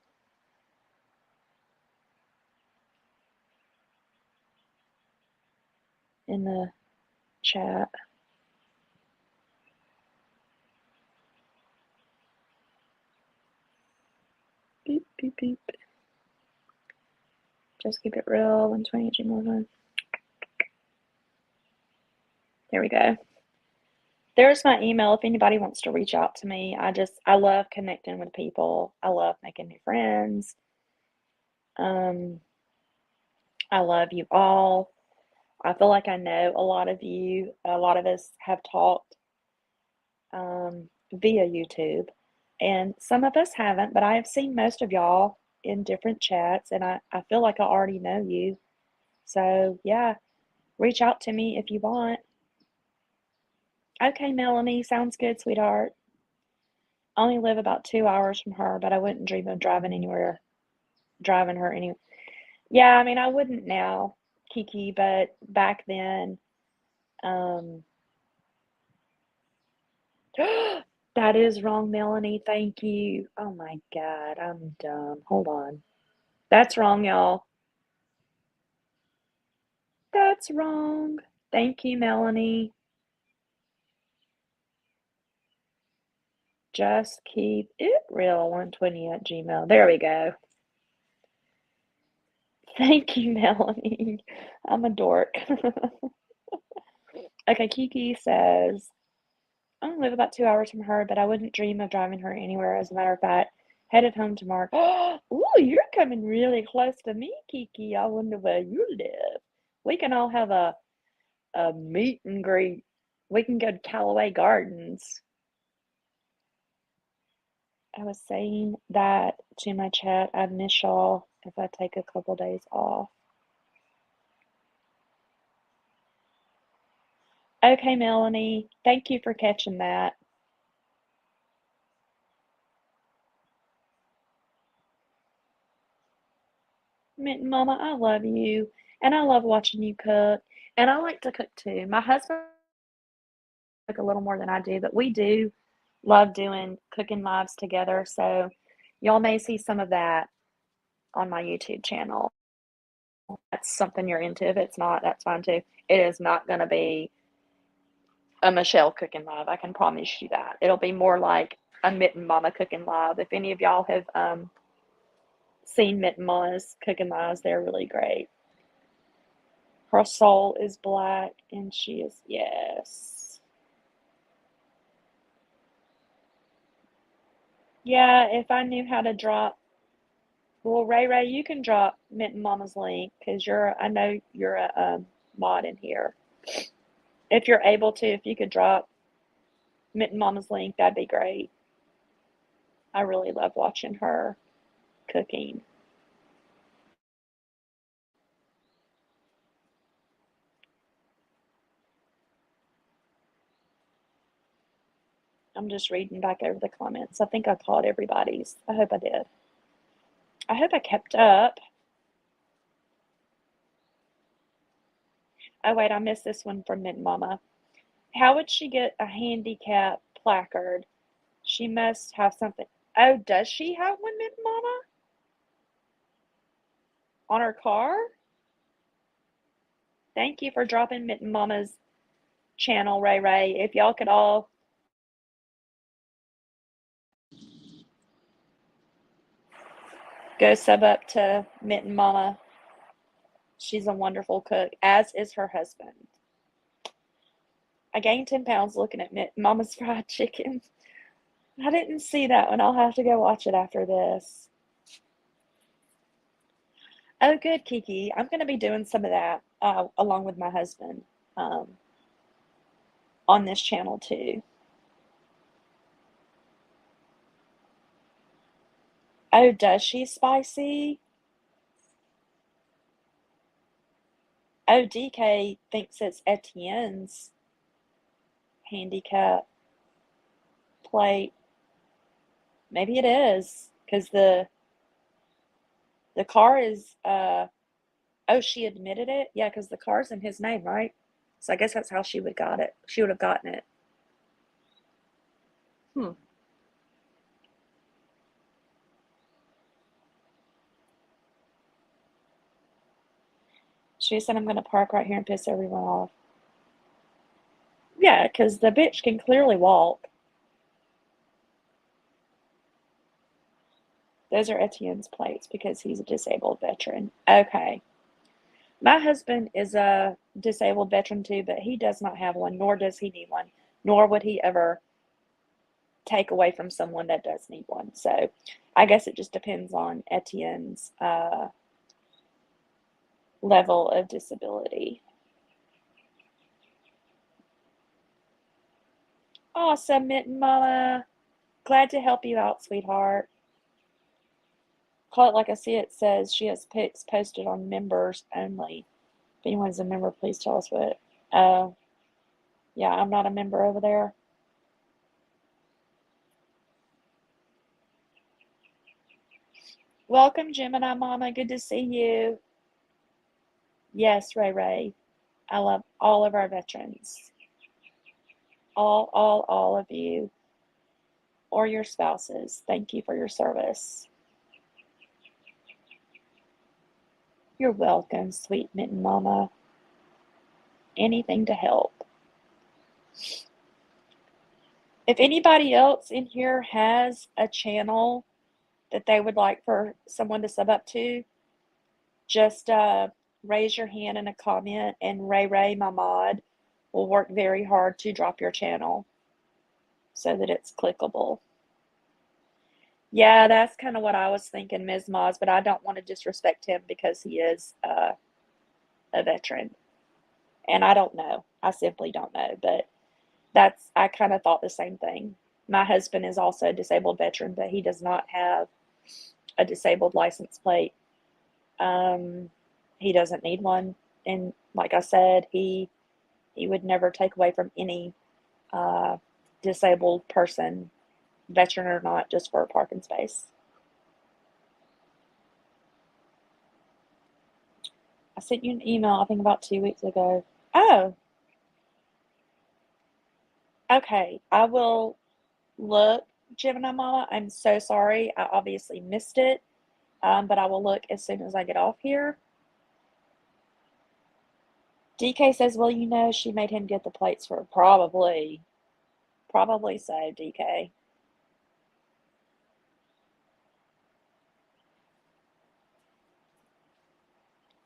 in the chat. Beep, beep, beep. Just keep it real. 120 Gmail. There we go. There's my email if anybody wants to reach out to me. I love connecting with people. I love making new friends. Um, I love you all. I feel like I know a lot of you. A lot of us have talked via YouTube, and some of us haven't, but I have seen most of y'all in different chats, and I feel like I already know you. So, yeah, reach out to me if you want. Okay, Melanie, sounds good, sweetheart. I only live about 2 hours from her, but I wouldn't dream of driving her anywhere. Yeah, I mean, I wouldn't now, Kiki, but back then, um, that is wrong, Melanie. Thank you. Oh my God, I'm dumb. Hold on. That's wrong, y'all. That's wrong. Thank you, Melanie. Just keep it real 120 at Gmail. There we go. Thank you, Melanie. I'm a dork. Okay, Kiki says, I only live about 2 hours from her, but I wouldn't dream of driving her anywhere. As a matter of fact, headed home tomorrow. Ooh, you're coming really close to me, Kiki. I wonder where you live. We can all have a meet and greet. We can go to Callaway Gardens. I was saying that to my chat. I'd miss y'all if I take a couple days off. Okay, Melanie. Thank you for catching that. Mama, I love you. And I love watching you cook. And I like to cook too. My husband cook a little more than I do, but we do love doing cooking lives together. So y'all may see some of that on my YouTube channel. That's something you're into. If it's not, that's fine too. It is not going to be a Michelle cooking live. I can promise you that. It'll be more like a Mitten Mama cooking live. If any of y'all have seen Mitten Mama's cooking lives, they're really great. Her soul is black, and she is, yes. Yeah, if I knew how to drop, well, Ray, you can drop Mitten Mama's link because I know you're a mod in here. If you're able to, if you could drop Mitten Mama's link, that'd be great. I really love watching her cooking. I'm just reading back over the comments. I think I caught everybody's. I hope I did. I hope I kept up. Oh, wait, I missed this one from Mint Mama. How would she get a handicap placard? She must have something. Oh, does she have one, Mint Mama? On her car? Thank you for dropping Mint Mama's channel, Ray. If y'all could all go sub up to Mint Mama. She's a wonderful cook, as is her husband. I gained 10 pounds looking at Mint Mama's fried chicken. I didn't see that one. I'll have to go watch it after this. Oh, good, Kiki. I'm going to be doing some of that along with my husband um, on this channel too. Oh, does she spicy? Oh, DK thinks it's Etienne's handicap plate. Maybe it is because the car is oh, she admitted it? Yeah, because the car's in his name, right? So I guess that's how she would got it. She would have gotten it. Hmm. She said I'm gonna park right here and piss everyone off. Yeah, because the bitch can clearly walk. Those are Etienne's plates because he's a disabled veteran. Okay. My husband is a disabled veteran too, but he does not have one, nor does he need one, nor would he ever take away from someone that does need one. So I guess it just depends on Etienne's level of disability. Awesome, Mitten Mama. Glad to help you out, sweetheart. Call it like I see it says she has pics posted on members only. If anyone's a member, please tell us what. Oh, yeah, I'm not a member over there. Welcome, Gemini Mama. Good to see you. Yes, Ray Ray. I love all of our veterans. All of you or your spouses. Thank you for your service. You're welcome, sweet Mitten Mama. Anything to help. If anybody else in here has a channel that they would like for someone to sub up to, just raise your hand in a comment, and Ray Ray, my mod, will work very hard to drop your channel so that it's clickable. Yeah, that's kind of what I was thinking, Ms. Moz, but I don't want to disrespect him because he is a veteran. And I don't know. I simply don't know. But I kind of thought the same thing. My husband is also a disabled veteran, but he does not have a disabled license plate. Um, he doesn't need one. And like I said, he would never take away from any uh, disabled person, veteran or not, just for a parking space. I sent you an email, I think about 2 weeks ago. Oh, okay. I will look, Gemini Mama. I'm so sorry. I obviously missed it, but I will look as soon as I get off here. DK says, well, she made him get the plates for probably. Probably so, DK.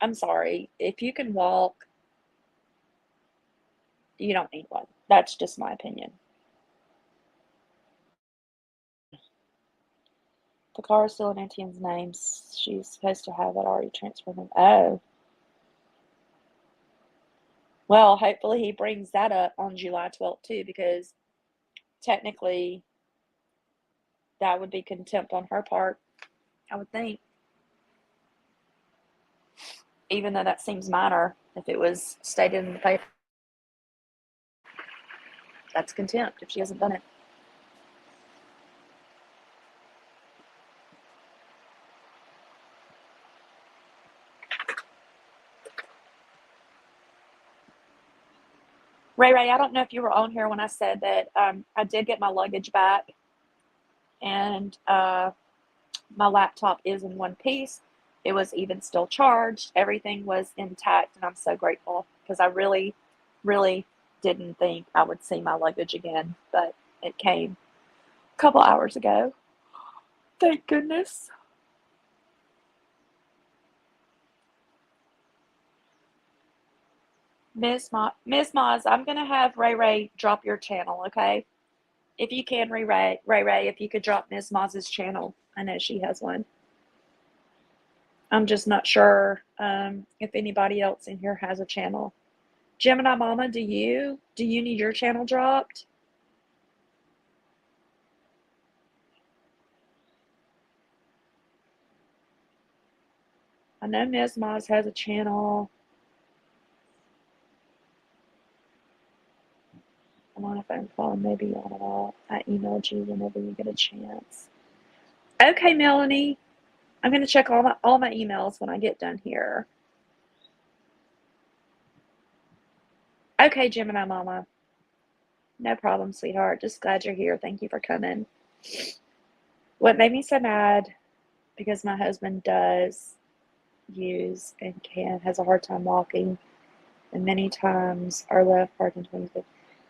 I'm sorry. If you can walk, you don't need one. That's just my opinion. The car is still in Etienne's name. She's supposed to have it already transferred. Oh, well, hopefully he brings that up on July 12th too, because technically that would be contempt on her part, I would think. Even though that seems minor, if it was stated in the paper, that's contempt if she hasn't done it. Ray Ray, I don't know if you were on here when I said that I did get my luggage back, and my laptop is in one piece. It was even still charged. Everything was intact, and I'm so grateful because I really, really didn't think I would see my luggage again, but it came a couple hours ago. Thank goodness. Miss Maz, I'm gonna have Ray Ray drop your channel, okay? If you can, Ray Ray, if you could drop Miss Maz's channel. I know she has one. I'm just not sure if anybody else in here has a channel. Gemini Mama, do you? Do you need your channel dropped? I know Ms. Moz has a channel. I'm on a phone call, maybe on it all. I emailed you whenever you get a chance. Okay, Melanie. I'm going to check all my emails when I get done here. Okay, Gemini Mama. No problem, sweetheart. Just glad you're here. Thank you for coming. What made me so mad, because my husband does use and has a hard time walking, and many times our left part in 25th.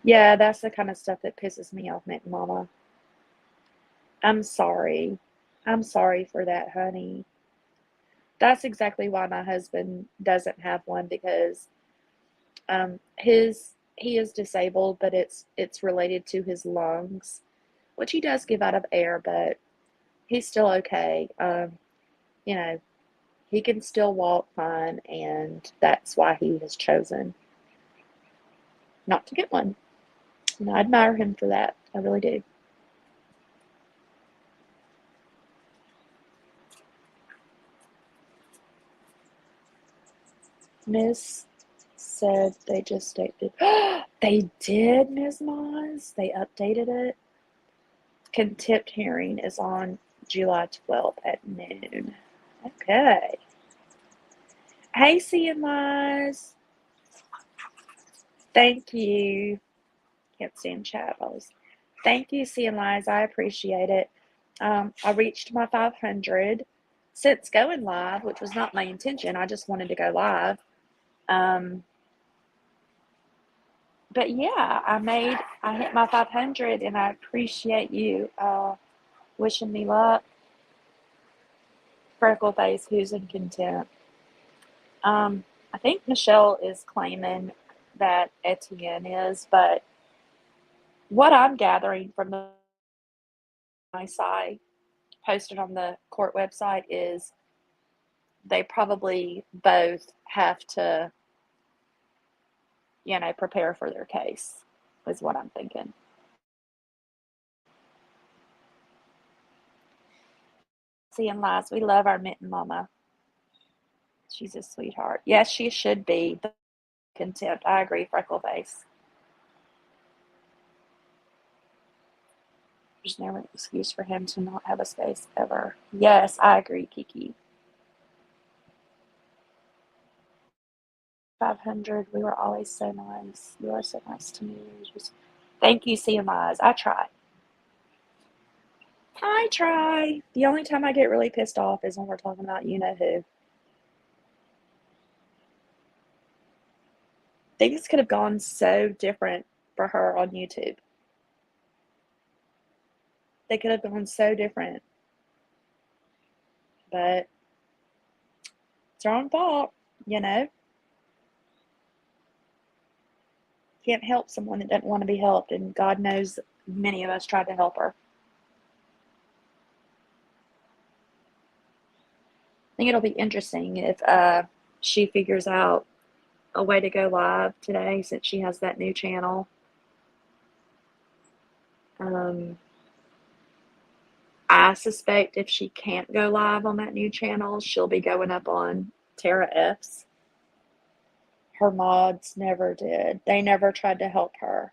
Yeah, that's the kind of stuff that pisses me off, Mama. I'm sorry. I'm sorry for that, honey. That's exactly why my husband doesn't have one, because he is disabled, but it's related to his lungs, which he does give out of air, but he's still okay. You know, he can still walk fine, and that's why he has chosen not to get one. And I admire him for that. I really do. Miss said they just updated. They did, Ms. Moz. They updated it. Contempt hearing is on July 12th at noon. Okay. Hey, Seeing Lies. Thank you. Can't stand chat always. Thank you, Seeing Lies. I appreciate it. I reached my 500 since going live, which was not my intention. I just wanted to go live. But yeah, I hit my 500, and I appreciate you wishing me luck. Freckle face, who's in contempt. I think Michelle is claiming that Etienne is, but what I'm gathering from my site posted on the court website is they probably both have to, prepare for their case, is what I'm thinking. Seeing Lies, we love our Mitten Mama. She's a sweetheart. Yes, she should be. The contempt. I agree, Freckleface. There's never an excuse for him to not have a space ever. Yes, I agree, Kiki. 500. We were always so nice. You are so nice to me. Thank you, CMIs. I try. I try. The only time I get really pissed off is when we're talking about you know who. Things could have gone so different for her on YouTube. They could have gone so different. But it's her own fault, Can't help someone that doesn't want to be helped, and God knows many of us tried to help her. I think it'll be interesting if she figures out a way to go live today, since she has that new channel. I suspect if she can't go live on that new channel, she'll be going up on Tara F's. Her mods never did. They never tried to help her.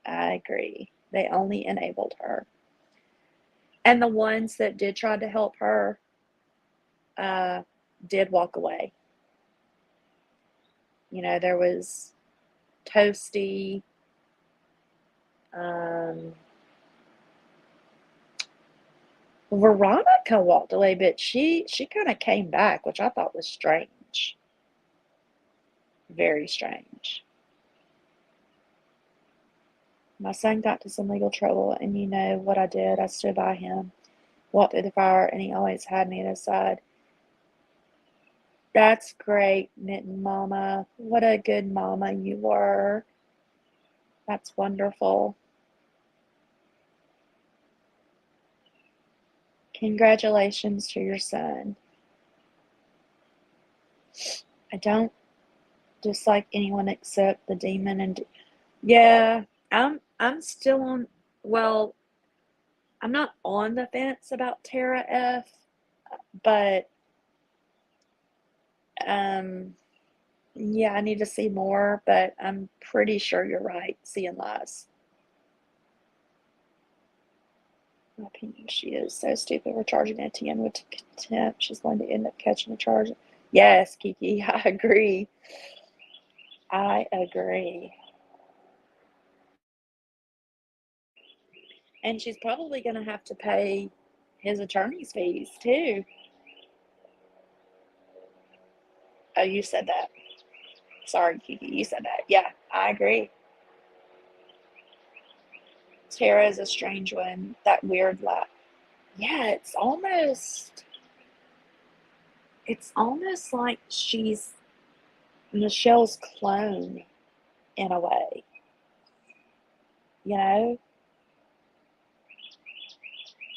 I agree. They only enabled her. And the ones that did try to help her did walk away. There was Toasty. Veronica walked away, but she kind of came back, which I thought was strange. Very strange. My son got to some legal trouble, and you know what I did? I stood by him, walked through the fire, and he always had me at his side. That's great, Mitten Mama. What a good mama you were. That's wonderful. Congratulations to your son. I don't dislike anyone except the demon and yeah, I'm still on well, I'm not on the fence about Tara F, but um yeah, I need to see more, but I'm pretty sure you're right, seeing lies. In my opinion, she is so stupid. We're charging Etienne with contempt. She's going to end up catching a charge. Yes, Kiki, I agree. I agree. And she's probably going to have to pay his attorney's fees too. Oh, you said that. Sorry, Kiki, you said that. Yeah, I agree. Tara is a strange one. That weird laugh. Yeah, it's almost like she's Michelle's clone in a way. You know?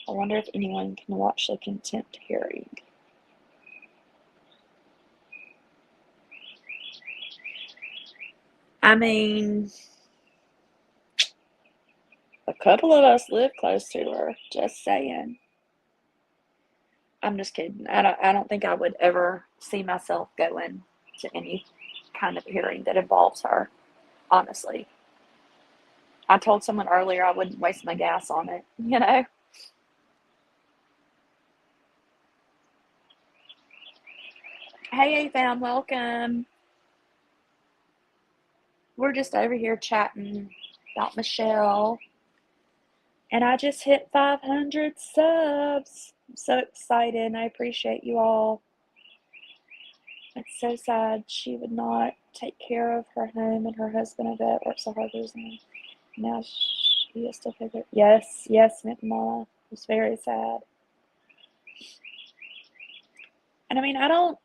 I wonder if anyone can watch the contempt hearing. I mean, a couple of us live close to her. Just saying. I'm just kidding. I don't think I would ever see myself going to any kind of hearing that involves her, honestly. I told someone earlier I wouldn't waste my gas on it, you know? Hey, fam, welcome. We're just over here chatting about Michelle. And I just hit 500 subs. I'm so excited and I appreciate you all. It's so sad she would not take care of her home and her husband, a vet, works so hard for him. Now she has to figure. Yes, yes, Mama. It's very sad. And I mean, I don't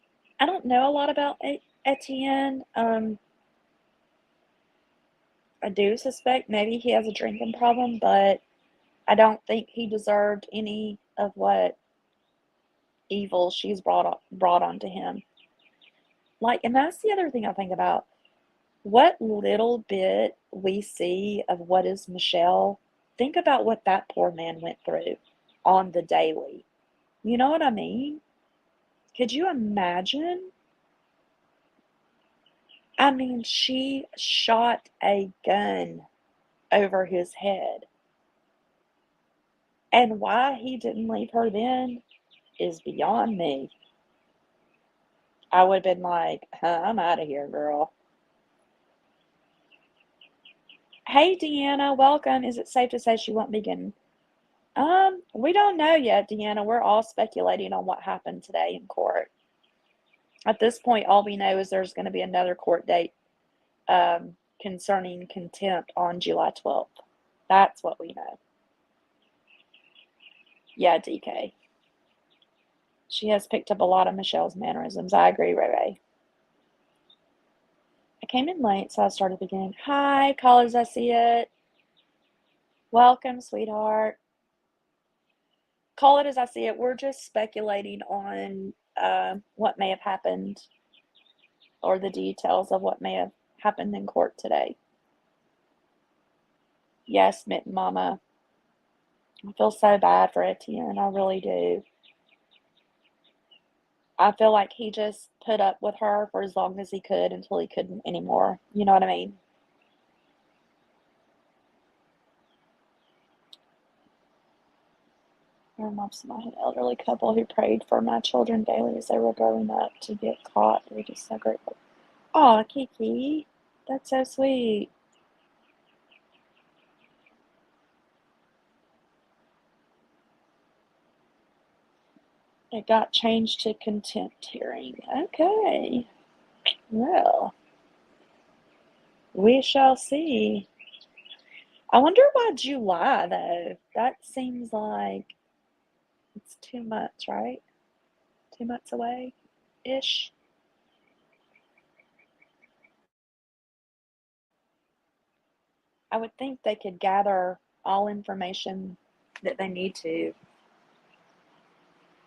know a lot about Etienne. I do suspect maybe he has a drinking problem, but I don't think he deserved any of what evil she's brought onto him. Like, and that's the other thing I think about. What little bit we see of what is Michelle, think about what that poor man went through on the daily. You know what I mean? Could you imagine? I mean, she shot a gun over his head. And why he didn't leave her then is beyond me. I would have been like, I'm out of here, girl. Hey, Deanna, welcome. Is it safe to say she won't be getting we don't know yet, Deanna. We're all speculating on what happened today in court. At this point, all we know is there's going to be another court date concerning contempt on July 12th. That's what we know. Yeah, DK. She has picked up a lot of Michelle's mannerisms. I agree, Ray Ray. I came in late, so I started again. Hi, call as I see it. Welcome, sweetheart. Call it as I see it. We're just speculating on what may have happened or the details of what may have happened in court today. Yes, Mitten Mama. I feel so bad for Etienne. I really do. I feel like he just put up with her for as long as he could until he couldn't anymore. You know what I mean? It reminds me of an elderly couple who prayed for my children daily as they were growing up to get caught. They're just so grateful. Oh, Kiki. That's so sweet. It got changed to contempt hearing. Okay. Well, we shall see. I wonder why July, though. That seems like it's 2 months, right? 2 months away ish. I would think they could gather all information that they need to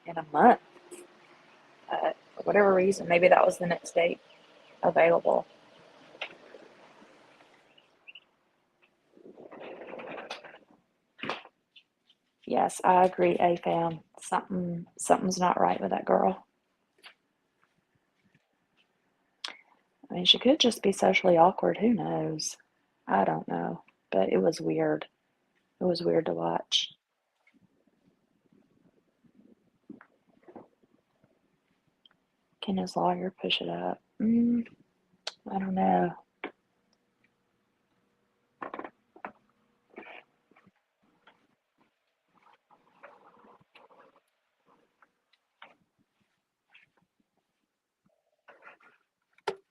in a month. whatever reason. Maybe that was the next date available. Yes, I agree, AFAM. Something's not right with that girl. I mean, she could just be socially awkward. Who knows? I don't know. But it was weird. It was weird to watch. Can his lawyer push it up? I don't know.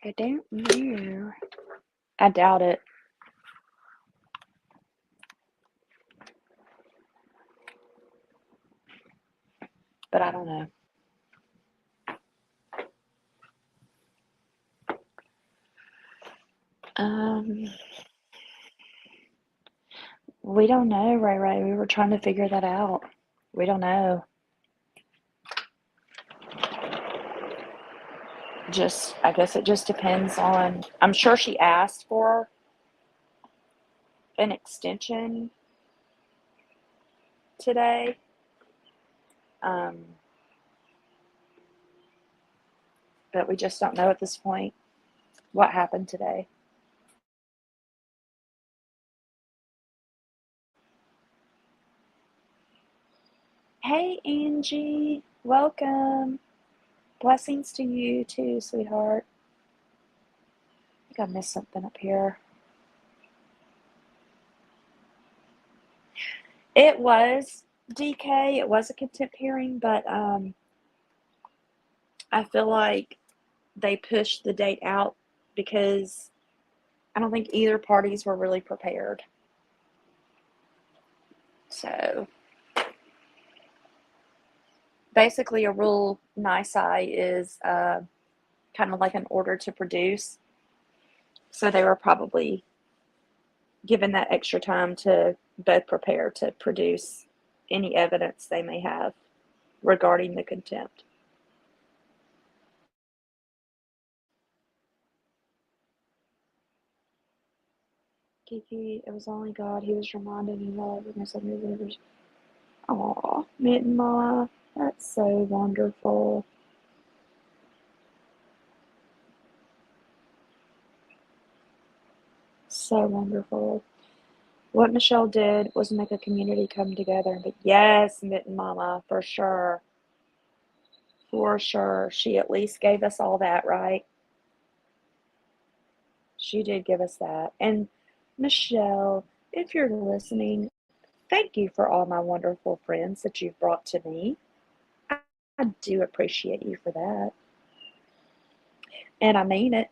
I don't know. I doubt it. But I don't know. Um, we don't know, Ray Ray. We were trying to figure that out. We don't know. I guess it just depends on. I'm sure she asked for an extension today. Um, but we just don't know at this point what happened today. Hey, Angie. Welcome. Blessings to you too, sweetheart. I think I missed something up here. It was DK. It was a contempt hearing, but I feel like they pushed the date out because I don't think either parties were really prepared. So basically, a rule nisi is kind of like an order to produce. So they were probably given that extra time to both prepare to produce any evidence they may have regarding the contempt. Kiki, it was only God. He was reminding you of and his unbelievers. Aw, Mitten Mama, that's so wonderful. So wonderful. What Michelle did was make a community come together. But yes, Mitten Mama, for sure. For sure. She at least gave us all that, right? She did give us that. And Michelle, if you're listening, thank you for all my wonderful friends that you've brought to me. I do appreciate you for that. And I mean it.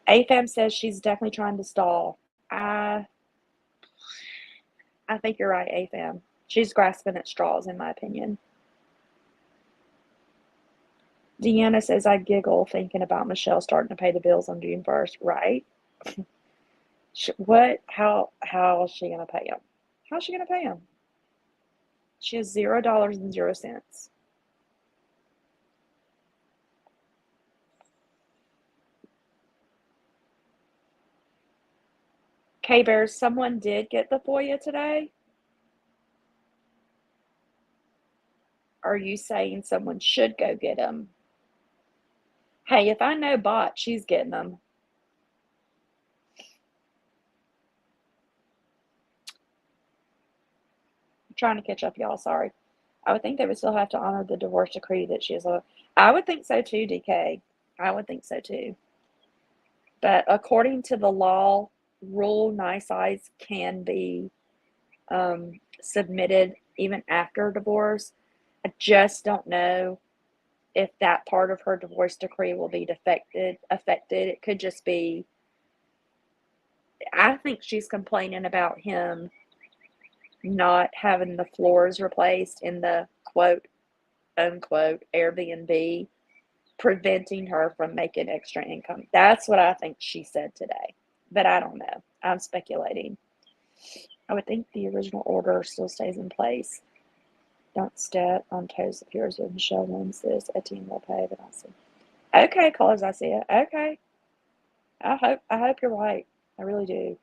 AFAM says she's definitely trying to stall. I I think you're right, AFAM. She's grasping at straws, in my opinion. Deanna says I giggle thinking about Michelle starting to pay the bills on June 1st. Right? What? How is she gonna pay him? How's she gonna pay him? She has $0.00. K-Bears, someone did get the FOIA today? Are you saying someone should go get them? Hey, if I know Bot, she's getting them. I'm trying to catch up, y'all. Sorry. I would think they would still have to honor the divorce decree that she is a. I would think so too, DK. I would think so too. But according to the law, rule nice can be submitted even after divorce. I just don't know if that part of her divorce decree will be affected. It could just be. I think she's complaining about him not having the floors replaced in the quote unquote Airbnb, preventing her from making extra income. That's what I think she said today. But I don't know. I'm speculating. I would think the original order still stays in place. Don't step on toes appears when Michelle wins this. A team will pay, but I'll see. Okay, Carlos, I see it. Okay. I hope you're right. I really do.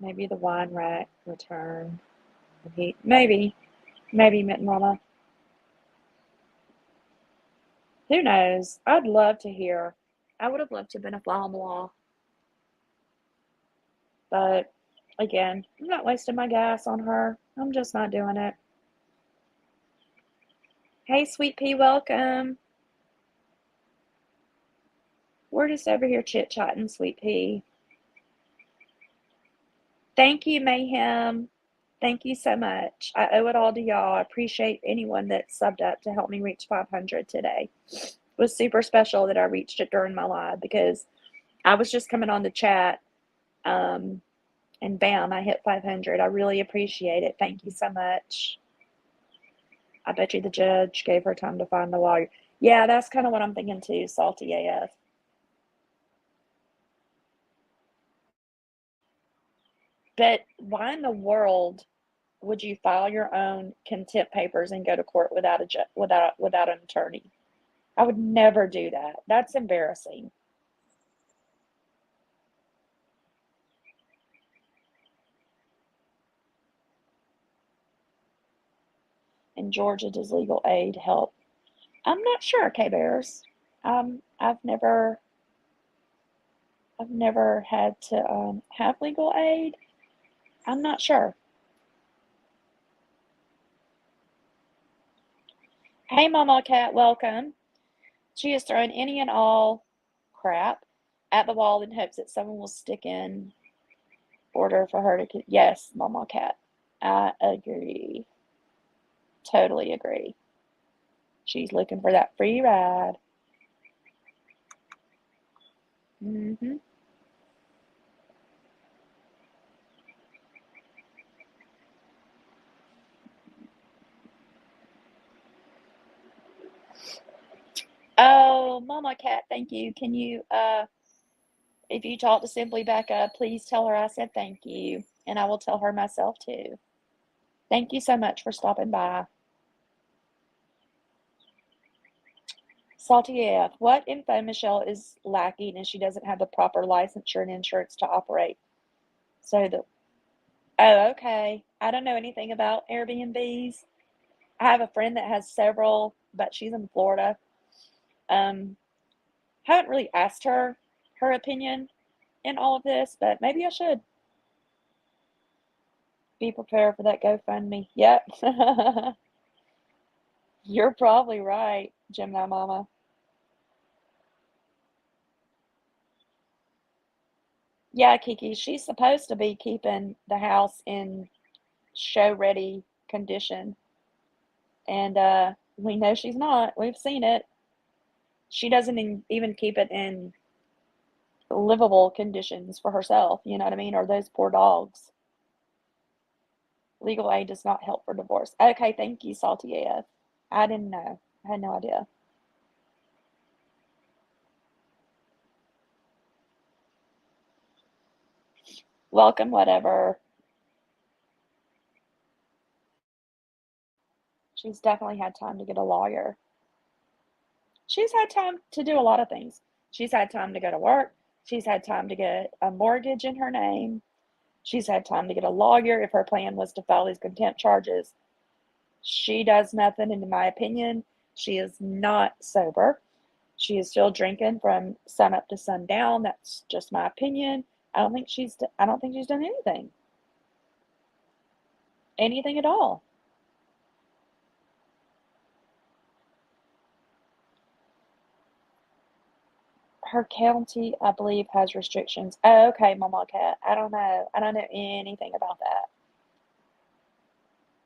Maybe the wine rack return. Maybe Mint Mama. Who knows? I'd love to hear. I would have loved to have been a fly on the wall. But again, I'm not wasting my gas on her. I'm just not doing it. Hey, Sweet Pea, welcome. We're just over here chit-chatting, Sweet Pea. Thank you, Mayhem. Thank you so much. I owe it all to y'all. I appreciate anyone that subbed up to help me reach 500 today. It was super special that I reached it during my live because I was just coming on the chat, and bam, I hit 500. I really appreciate it. Thank you so much. I bet you the judge gave her time to find the lawyer. Yeah, that's kind of what I'm thinking too, Salty AF. But why in the world would you file your own contempt papers and go to court without without an attorney? I would never do that. That's embarrassing. In Georgia, does legal aid help? I'm not sure, K-Bears. I've never had to have legal aid. I'm not sure. Hey, Mama Cat, welcome. She has thrown any and all crap at the wall in hopes that someone will stick in order for her to. Yes, Mama Cat. I agree. Totally agree. She's looking for that free ride. Mm-hmm. Oh, Mama Cat, thank you. Can you, if you talk to Simply Becca, please tell her I said thank you, and I will tell her myself too. Thank you so much for stopping by. Salty AF, what info Michelle is lacking and she doesn't have the proper licensure and insurance to operate? So oh, okay. I don't know anything about Airbnbs. I have a friend that has several, but she's in Florida. Um, haven't really asked her opinion in all of this, but maybe I should. Be prepared for that GoFundMe. Yep. You're probably right, Gemini Mama. Yeah, Kiki, she's supposed to be keeping the house in show ready condition. And we know she's not. We've seen it. She doesn't even keep it in livable conditions for herself. You know what I mean? Or those poor dogs. Legal aid does not help for divorce. Okay, thank you, Salty AF. I didn't know. I had no idea. Welcome, whatever. She's definitely had time to get a lawyer. She's had time to do a lot of things. She's had time to go to work. She's had time to get a mortgage in her name. She's had time to get a lawyer if her plan was to file these contempt charges. She does nothing, and in my opinion, she is not sober. She is still drinking from sun up to sundown. That's just my opinion. I don't think she's done anything at all. Her county, I believe, has restrictions. Oh, okay, Mama Cat. I don't know. I don't know anything about that.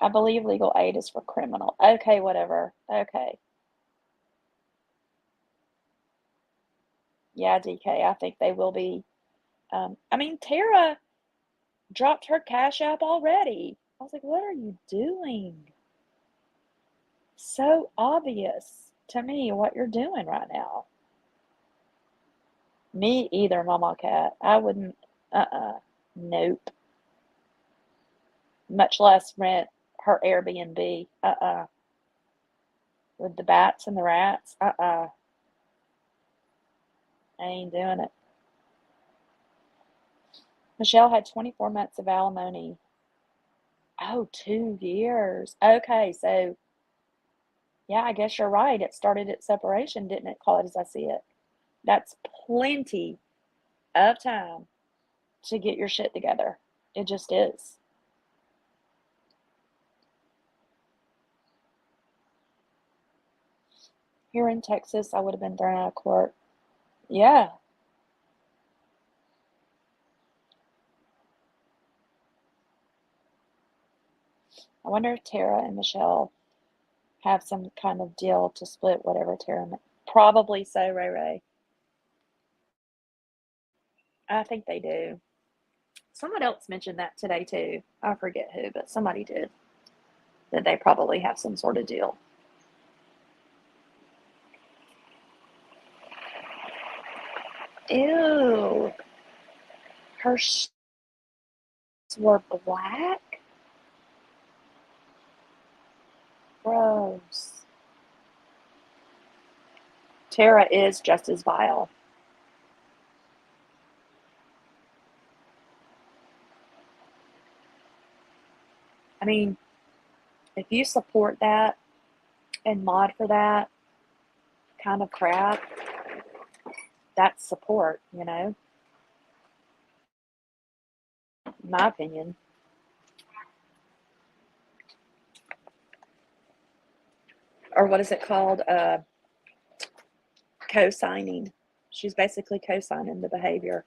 I believe legal aid is for criminal. Okay, whatever. Okay. Yeah, DK, I think they will be. I mean, Tara dropped her Cash App already. I was like, what are you doing? So obvious to me what you're doing right now. Me either, Mama Cat. I wouldn't, nope. much less rent her Airbnb. With the bats and the rats. I ain't doing it. Michelle had 24 months of alimony. Oh, 2 years. Okay, so yeah, I guess you're right. It started at separation, didn't it? Call it as I see it. That's plenty of time to get your shit together. It just is. Here in Texas, I would have been thrown out of court. Yeah. I wonder if Tara and Michelle have some kind of deal to split whatever Tara. Probably so, Ray Ray. I think they do. Someone else mentioned that today too. I forget who, but somebody did. That they probably have some sort of deal. Ew. Her were black? Gross. Tara is just as vile. I mean, if you support that and mod for that kind of crap, that's support, in my opinion. Or what is it called? Co-signing. She's basically co-signing the behavior.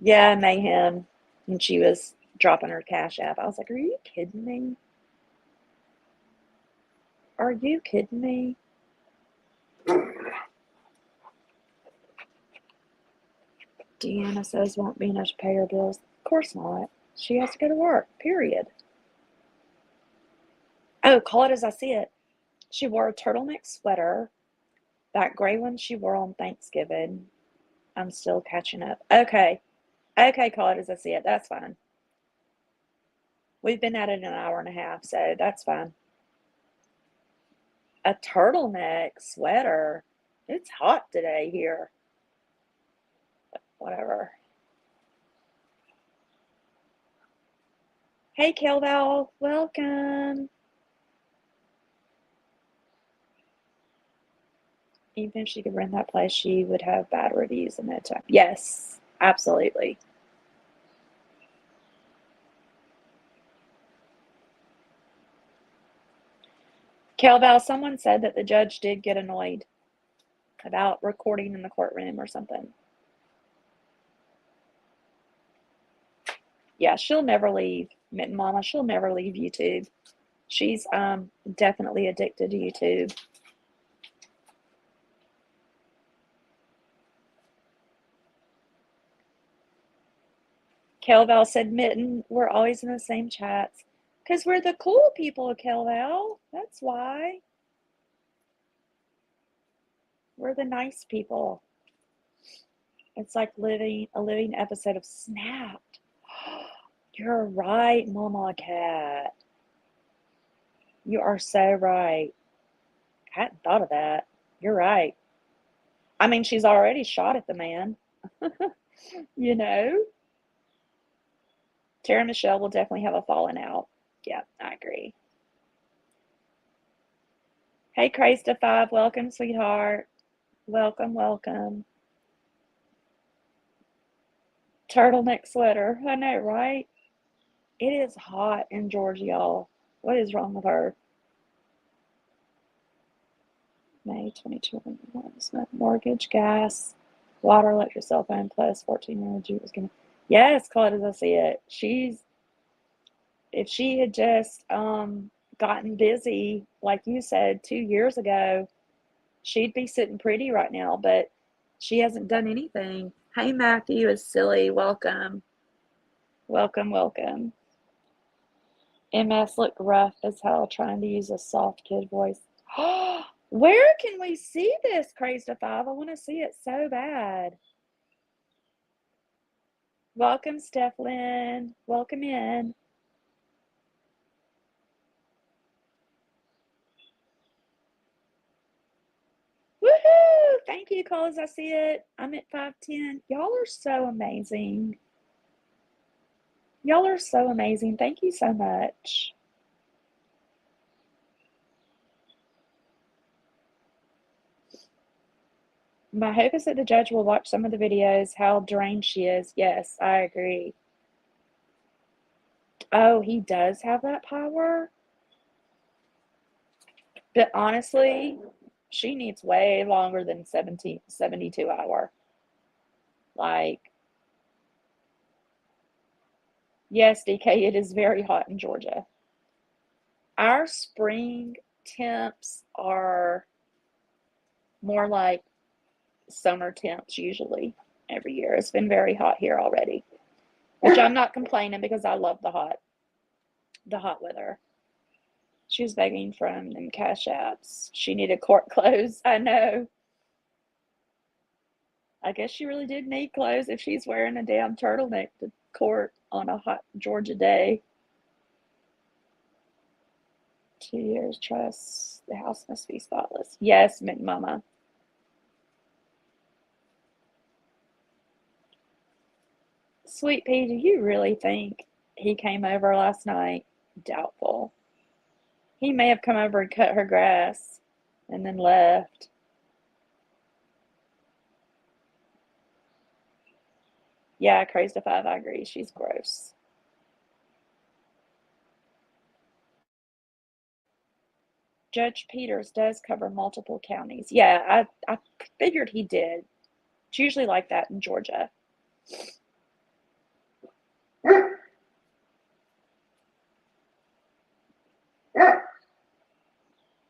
Yeah, mayhem. And she was dropping her Cash App. I was like, are you kidding me? Are you kidding me? Deanna says won't be enough to pay her bills. Of course not. She has to go to work, period. Oh, call it as I see it. She wore a turtleneck sweater. That gray one she wore on Thanksgiving. I'm still catching up. Okay. Okay, call it as I see it. That's fine. We've been at it an hour and a half, so that's fine. A turtleneck sweater. It's hot today here. Whatever. Hey, Kelval. Welcome. Even if she could rent that place, she would have bad reviews in no time. Yes, absolutely. Kelval, someone said that the judge did get annoyed about recording in the courtroom or something. Yeah, she'll never leave. Mitten Mama, she'll never leave YouTube. She's definitely addicted to YouTube. Kelval said, Mitten, we're always in the same chats. Because we're the cool people, Kelval. That's why. We're the nice people. It's like a living episode of Snapped. You're right, Mama Cat. You are so right. I hadn't thought of that. You're right. I mean, she's already shot at the man. you know? Tara and Michelle will definitely have a falling out. Yeah, I agree. Hey, Craze to Five. Welcome, sweetheart. Welcome, welcome. Turtleneck sweater. I know, right? It is hot in Georgia, y'all. What is wrong with her? May 2021. Mortgage, gas, water, electric, cell phone, plus 14 energy was gonna. Yes, call it as I see it. If she had just gotten busy, like you said, 2 years ago, she'd be sitting pretty right now, but she hasn't done anything. Hey, Matthew is silly. Welcome. Welcome, welcome. MS looked rough as hell trying to use a soft kid voice. Where can we see this, Crazed to Five? I want to see it so bad. Welcome, Steph Lynn. Welcome in. Woohoo! Thank you, Cause I see it. I'm at 510. Y'all are so amazing. Y'all are so amazing. Thank you so much. My hope is that the judge will watch some of the videos, how drained she is. Yes, I agree. Oh, he does have that power? But honestly, she needs way longer than 72 hour. Like, yes, DK, it is very hot in Georgia. Our spring temps are more like summer temps usually every year. It's been very hot here already, which I'm not complaining because I love the hot weather. She was begging from them cash apps. She needed court clothes. I know. I guess she really did need clothes if she's wearing a damn turtleneck to court on a hot Georgia day. 2 years, trust. The house must be spotless. Yes, McMama. Sweet Pea, do you really think he came over last night? Doubtful. He may have come over and cut her grass and then left. Yeah, Crazed to Five, I agree. She's gross. Judge Peters does cover multiple counties. Yeah, I figured he did. It's usually like that in Georgia.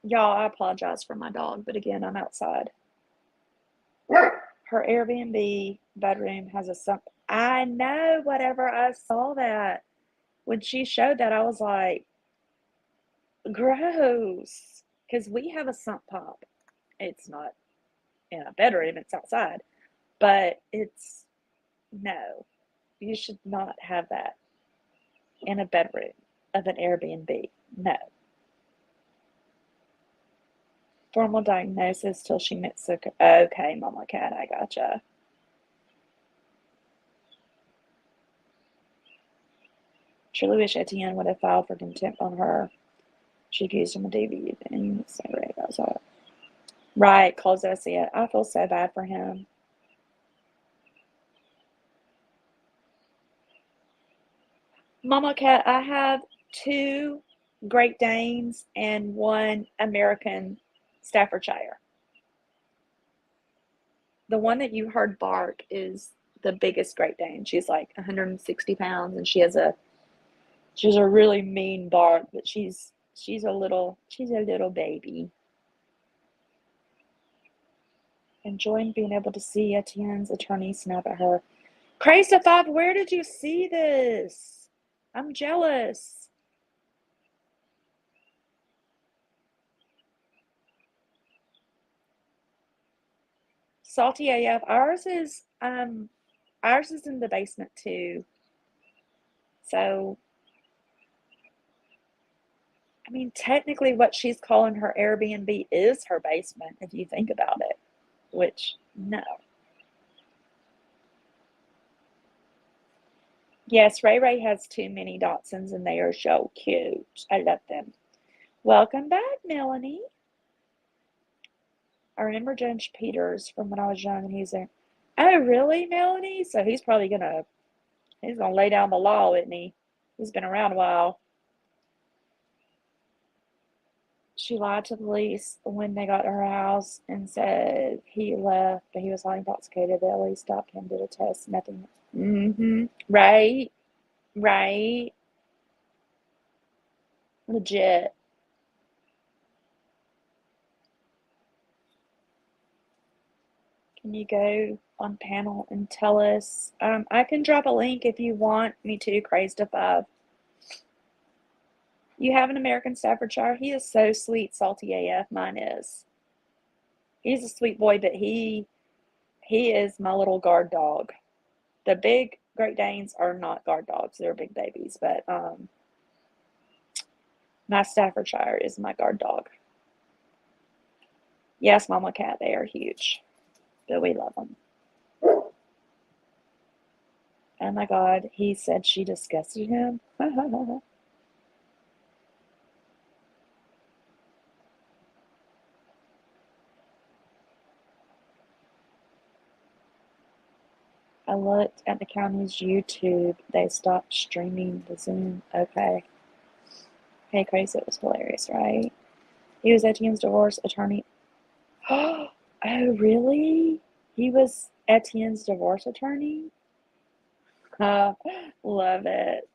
Y'all, I apologize for my dog, but again, I'm outside. Her Airbnb bedroom has a sump. I know, whatever, I saw that. When she showed that, I was like, gross. Because we have a sump pump. It's not in a bedroom, it's outside. But it's, no, you should not have that in a bedroom of an Airbnb. No. Formal diagnosis till she meets the. Okay, Mama Cat, I gotcha. Truly wish Etienne would have filed for contempt on her. She accused him of DV and so right about that. Right, close I see it. I feel so bad for him. Mama Cat, I have two Great Danes and one American Staffordshire. The one that you heard bark is the biggest Great Dane. She's like 160 pounds, and she's a really mean bark, but she's a little baby. Enjoying being able to see Etienne's attorney snap at her. Crazed to Five, where did you see this? I'm jealous. Salty AF. Ours is in the basement too. So I mean, technically what she's calling her Airbnb is her basement if you think about it. Which no. Yes, Ray Ray has two mini Dachshunds and they are so cute. I love them. Welcome back, Melanie. I remember Judge Peters from when I was young and he's there. Oh, really, Melanie? So he's gonna lay down the law, isn't he? He's been around a while. She lied to the police when they got to her house and said he left, but he was not intoxicated. They at least stopped him, did a test, nothing. Mm-hmm. Right, right. Legit. Can you go on panel and tell us? I can drop a link if you want me to, Crazed to Five. You have an American Staffordshire? He is so sweet, salty AF. Mine is. He's a sweet boy, but he is my little guard dog. The big Great Danes are not guard dogs; they're big babies. But my Staffordshire is my guard dog. Yes, Mama Cat, they are huge, but we love them. Oh my God, he said she disgusted him. I looked at the county's YouTube. They stopped streaming the Zoom. Okay. Hey, Grace, it was hilarious, right? He was Etienne's divorce attorney. Oh, really? He was Etienne's divorce attorney? Love it.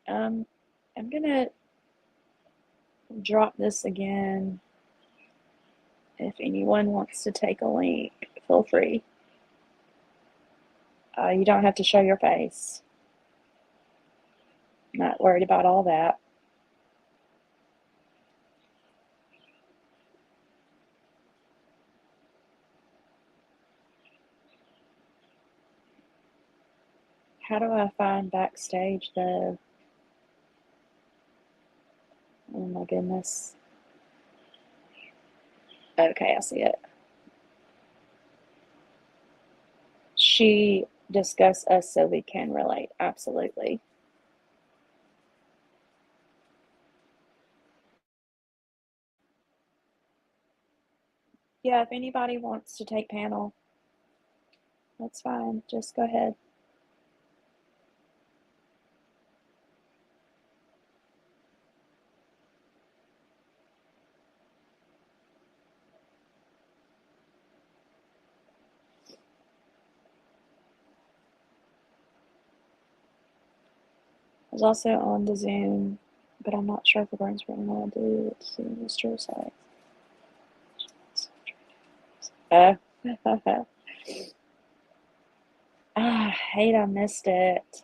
I'm gonna drop this again. If anyone wants to take a link, feel free. You don't have to show your face. Not worried about all that. How do I find backstage though? Oh my goodness. Okay, I see it. She discussed us so we can relate. Absolutely. Yeah, if anybody wants to take panel, that's fine. Just go ahead. I was also on the Zoom, but I'm not sure if the burns were allowed to do. Let's see, Mr. Side. I hate I missed it.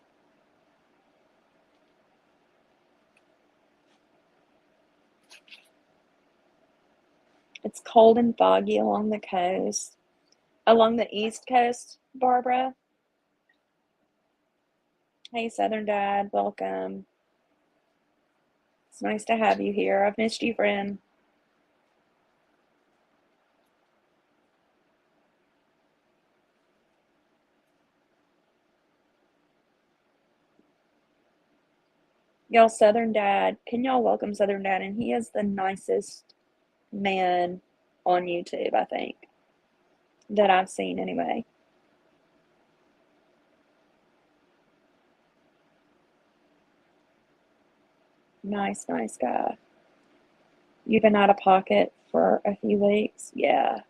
It's cold and foggy along the coast. Along the East Coast, Barbara. Hey, Southern Dad, welcome. It's nice to have you here. I've missed you, friend. Y'all, Southern Dad, can y'all welcome Southern Dad? And he is the nicest man on YouTube, I think, that I've seen anyway. Nice, nice guy. You've been out of pocket for a few weeks? Yeah.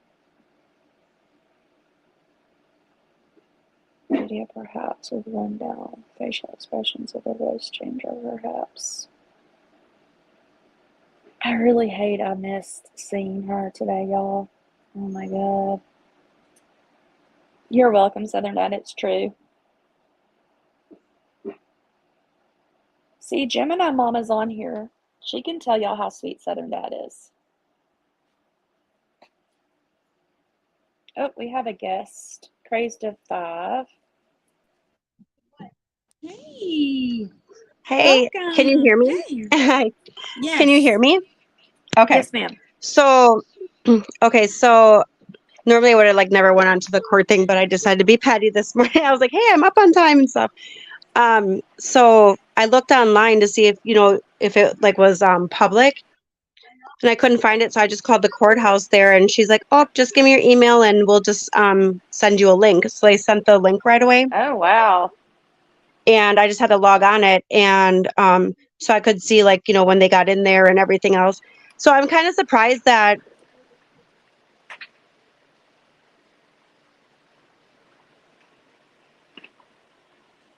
Media perhaps with rundown facial expressions of a voice changer, perhaps. I really hate I missed seeing her today, y'all. Oh my God. You're welcome, Southern Dad. It's true. See, Gemini Mama's on here. She can tell y'all how sweet Southern Dad is. Oh, we have a guest. Crazed of 5. Hey. Hey, can you Welcome. hear me? Hey. Hi. Can you hear Yes. me? Okay. Yes, ma'am. So, okay, so normally I would have like never went on to the court thing, but I decided to be petty this morning. I was like, hey, I'm up on time and stuff. So I looked online to see if it like was public, and I couldn't find it, so I just called the courthouse there, and she's like, oh, just give me your email and we'll just send you a link. So they sent the link right away. Oh, wow. And I just had to log on it, and so I could see like when they got in there and everything else. So I'm kind of surprised that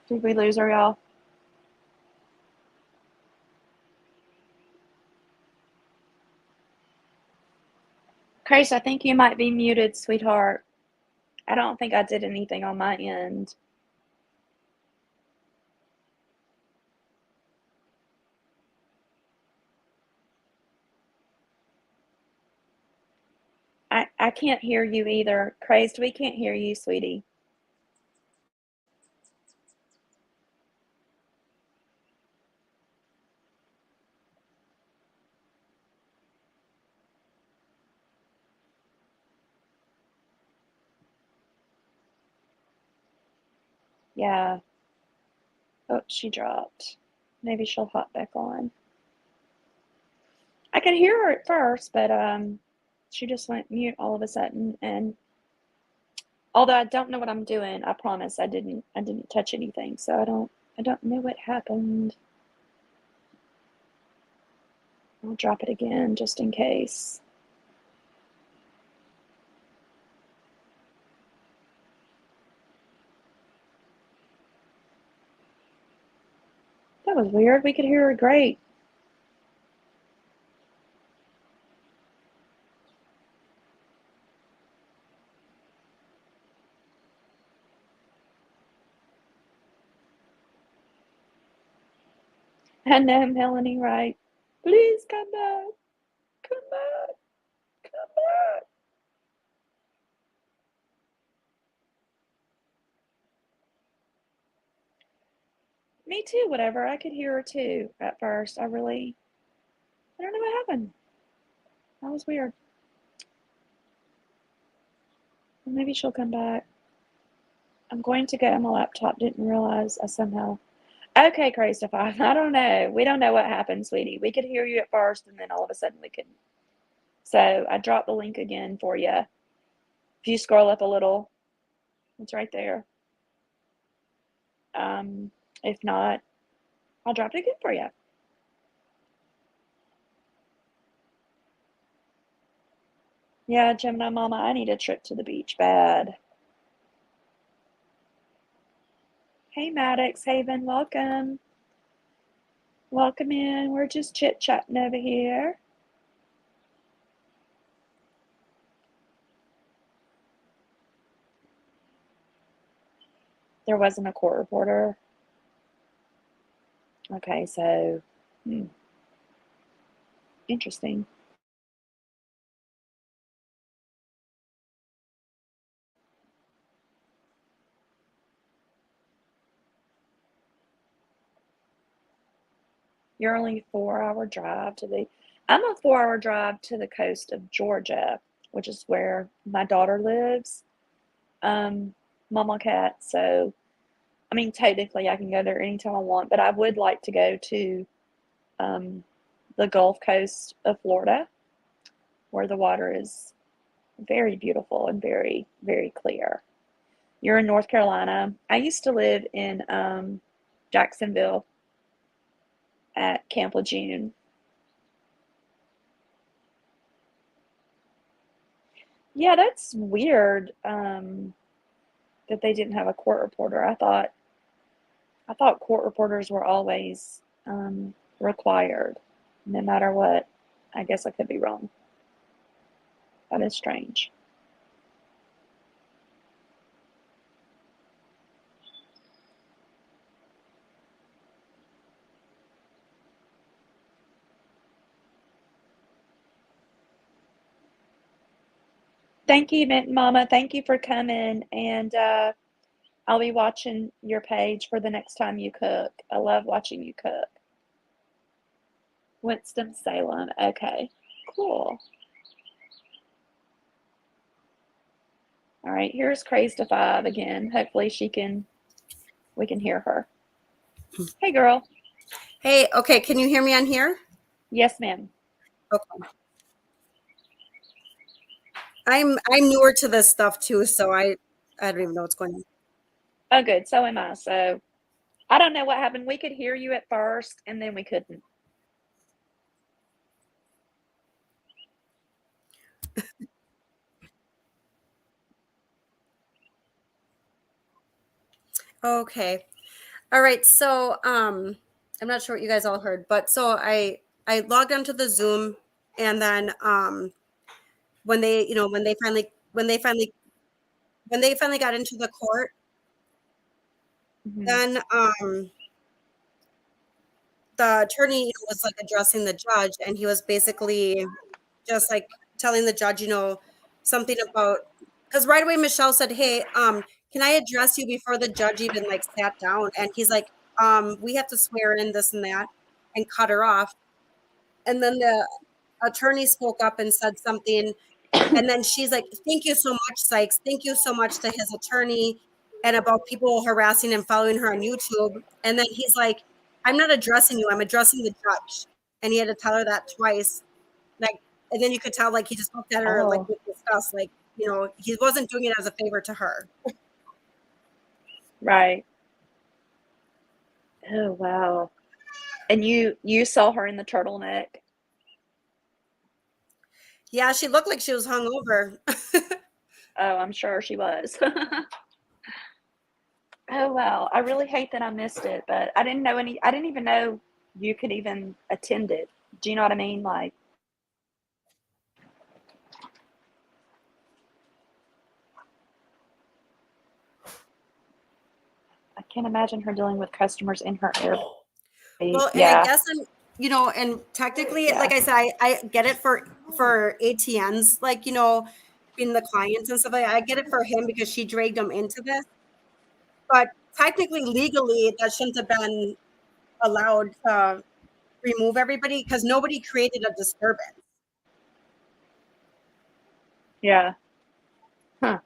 Did we lose her, y'all? Grace, I think you might be muted, sweetheart. I don't think I did anything on my end. I can't hear you either. Crazed, we can't hear you, sweetie. Yeah. Oh, she dropped. Maybe she'll hop back on. I could hear her at first, but she just went mute all of a sudden. And although I don't know what I'm doing, I promise I didn't touch anything, so I don't know what happened. I'll drop it again just in case. That was weird. We could hear her great. I know, Melanie, right? Please come back. Come back. Come back. Me too, whatever. I could hear her too at first. I don't know what happened. That was weird. Well, maybe she'll come back. I'm going to get on my laptop. Didn't realize I somehow. Okay, Crazy Five. I don't know. We don't know what happened, sweetie. We could hear you at first, and then all of a sudden we couldn't. So I dropped the link again for you. If you scroll up a little, it's right there. If not, I'll drop it again for you. Yeah, Gemini Mama, I need a trip to the beach bad. Hey, Maddox Haven, welcome. Welcome in. We're just chit chatting over here. There wasn't a court reporter. Okay, so interesting. You're only 4 hour drive to the. I'm a 4 hour drive to the coast of Georgia, which is where my daughter lives. Mama Cat. So, I mean, technically, I can go there anytime I want, but I would like to go to um, the Gulf Coast of Florida, where the water is very beautiful and very, very clear. You're in North Carolina. I used to live in Jacksonville at Camp Lejeune. Yeah, that's weird that they didn't have a court reporter. I thought court reporters were always required, no matter what. I guess I could be wrong. That is strange. Thank you, Mint Mama. Thank you for coming, and I'll be watching your page for the next time you cook. I love watching you cook. Winston-Salem. Okay, cool. All right, here's Craze to Five again. Hopefully we can hear her. Hey, girl. Hey, okay, can you hear me on here? Yes, ma'am. Okay. I'm newer to this stuff too, so I don't even know what's going on. Oh, good. So am I. So I don't know what happened. We could hear you at first, and then we couldn't. Okay. All right. So I'm not sure what you guys all heard, but so I logged onto the Zoom, and then when they, you know, when they finally got into the court, Hmm. then the attorney, was like addressing the judge, and he was basically just like telling the judge, something about, because right away Michelle said, "Hey, can I address you before the judge even like sat down?" And he's like, "We have to swear in this and that," and cut her off. And then the attorney spoke up and said something, and then she's like, "Thank you so much, Sykes. Thank you so much to his attorney," and about people harassing and following her on YouTube. And then he's like, "I'm not addressing you. I'm addressing the judge." And he had to tell her that twice. Like, and then you could tell, like, he just looked at her like Oh, with disgust, like, he wasn't doing it as a favor to her. right. Oh, wow. And you saw her in the turtleneck? Yeah, she looked like she was hungover. Oh, I'm sure she was. Oh, wow. I really hate that I missed it, but I didn't even know you could even attend it. Do you know what I mean? Like, I can't imagine her dealing with customers in her Airbnb. Well, and I Yeah, guess and technically, yeah, like I said, I get it for ATNs, like, being the clients and stuff like that. I get it for him because she dragged him into this. But technically, legally, that shouldn't have been allowed to remove everybody because nobody created a disturbance. yeah. Huh.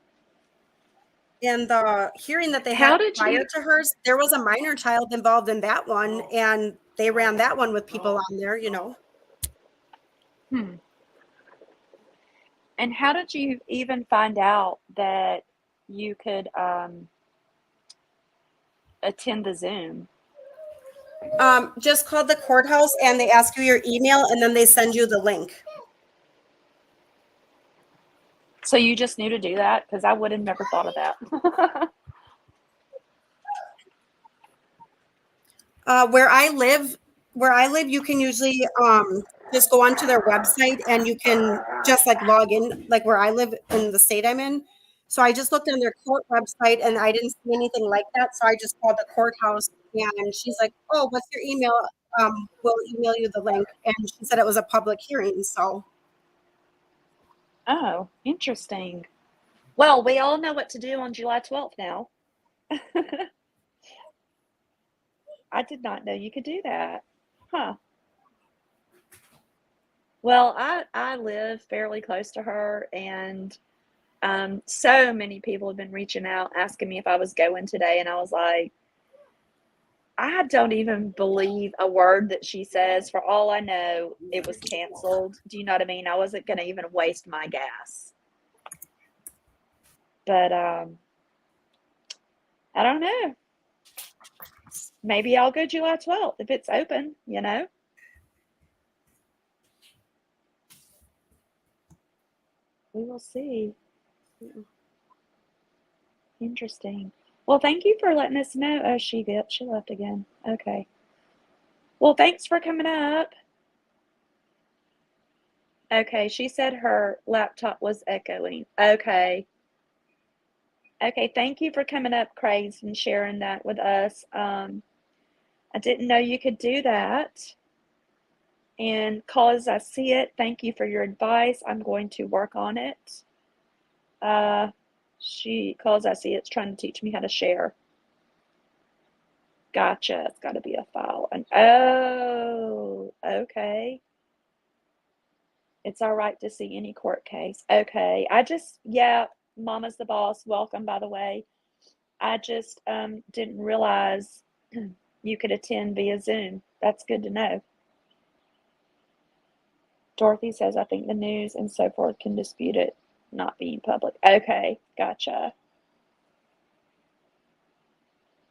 And the hearing that they had How did prior you? to hers, there was a minor child involved in that one, and they ran that one with people on there. Hmm. And how did you even find out that you could attend the Zoom? Just call the courthouse and they ask you your email and then they send you the link. So you just knew to do that? Because I would have never thought of that. Where I live, you can usually just go onto their website and you can just like log in, like where I live in the state I'm in. So I just looked on their court website and I didn't see anything like that. So I just called the courthouse and she's like, "Oh, what's your email? We'll email you the link." And she said it was a public hearing. So Oh, interesting. Well, we all know what to do on July 12th now. I did not know you could do that. Huh. Well, I live fairly close to her, and so many people have been reaching out asking me if I was going today, and I was like, I don't even believe a word that she says. For all I know, it was canceled. Do you know what I mean? I wasn't going to even waste my gas. But I don't know. Maybe I'll go July 12th if it's open. We will see. Interesting. Well, thank you for letting us know. Oh, she left again. Okay. Well, thanks for coming up. Okay, she said her laptop was echoing. Okay. Okay, thank you for coming up, Craze, and sharing that with us. I didn't know you could do that. And cause I see it, thank you for your advice. I'm going to work on it. Uh, cause I see it's trying to teach me how to share. Gotcha. It's got to be a file. And oh, okay. It's all right to see any court case. Okay. Yeah, Mama's the boss. Welcome, by the way. I just didn't realize you could attend via Zoom. That's good to know. Dorothy says, I think the news and so forth can dispute it not being public. Okay, gotcha.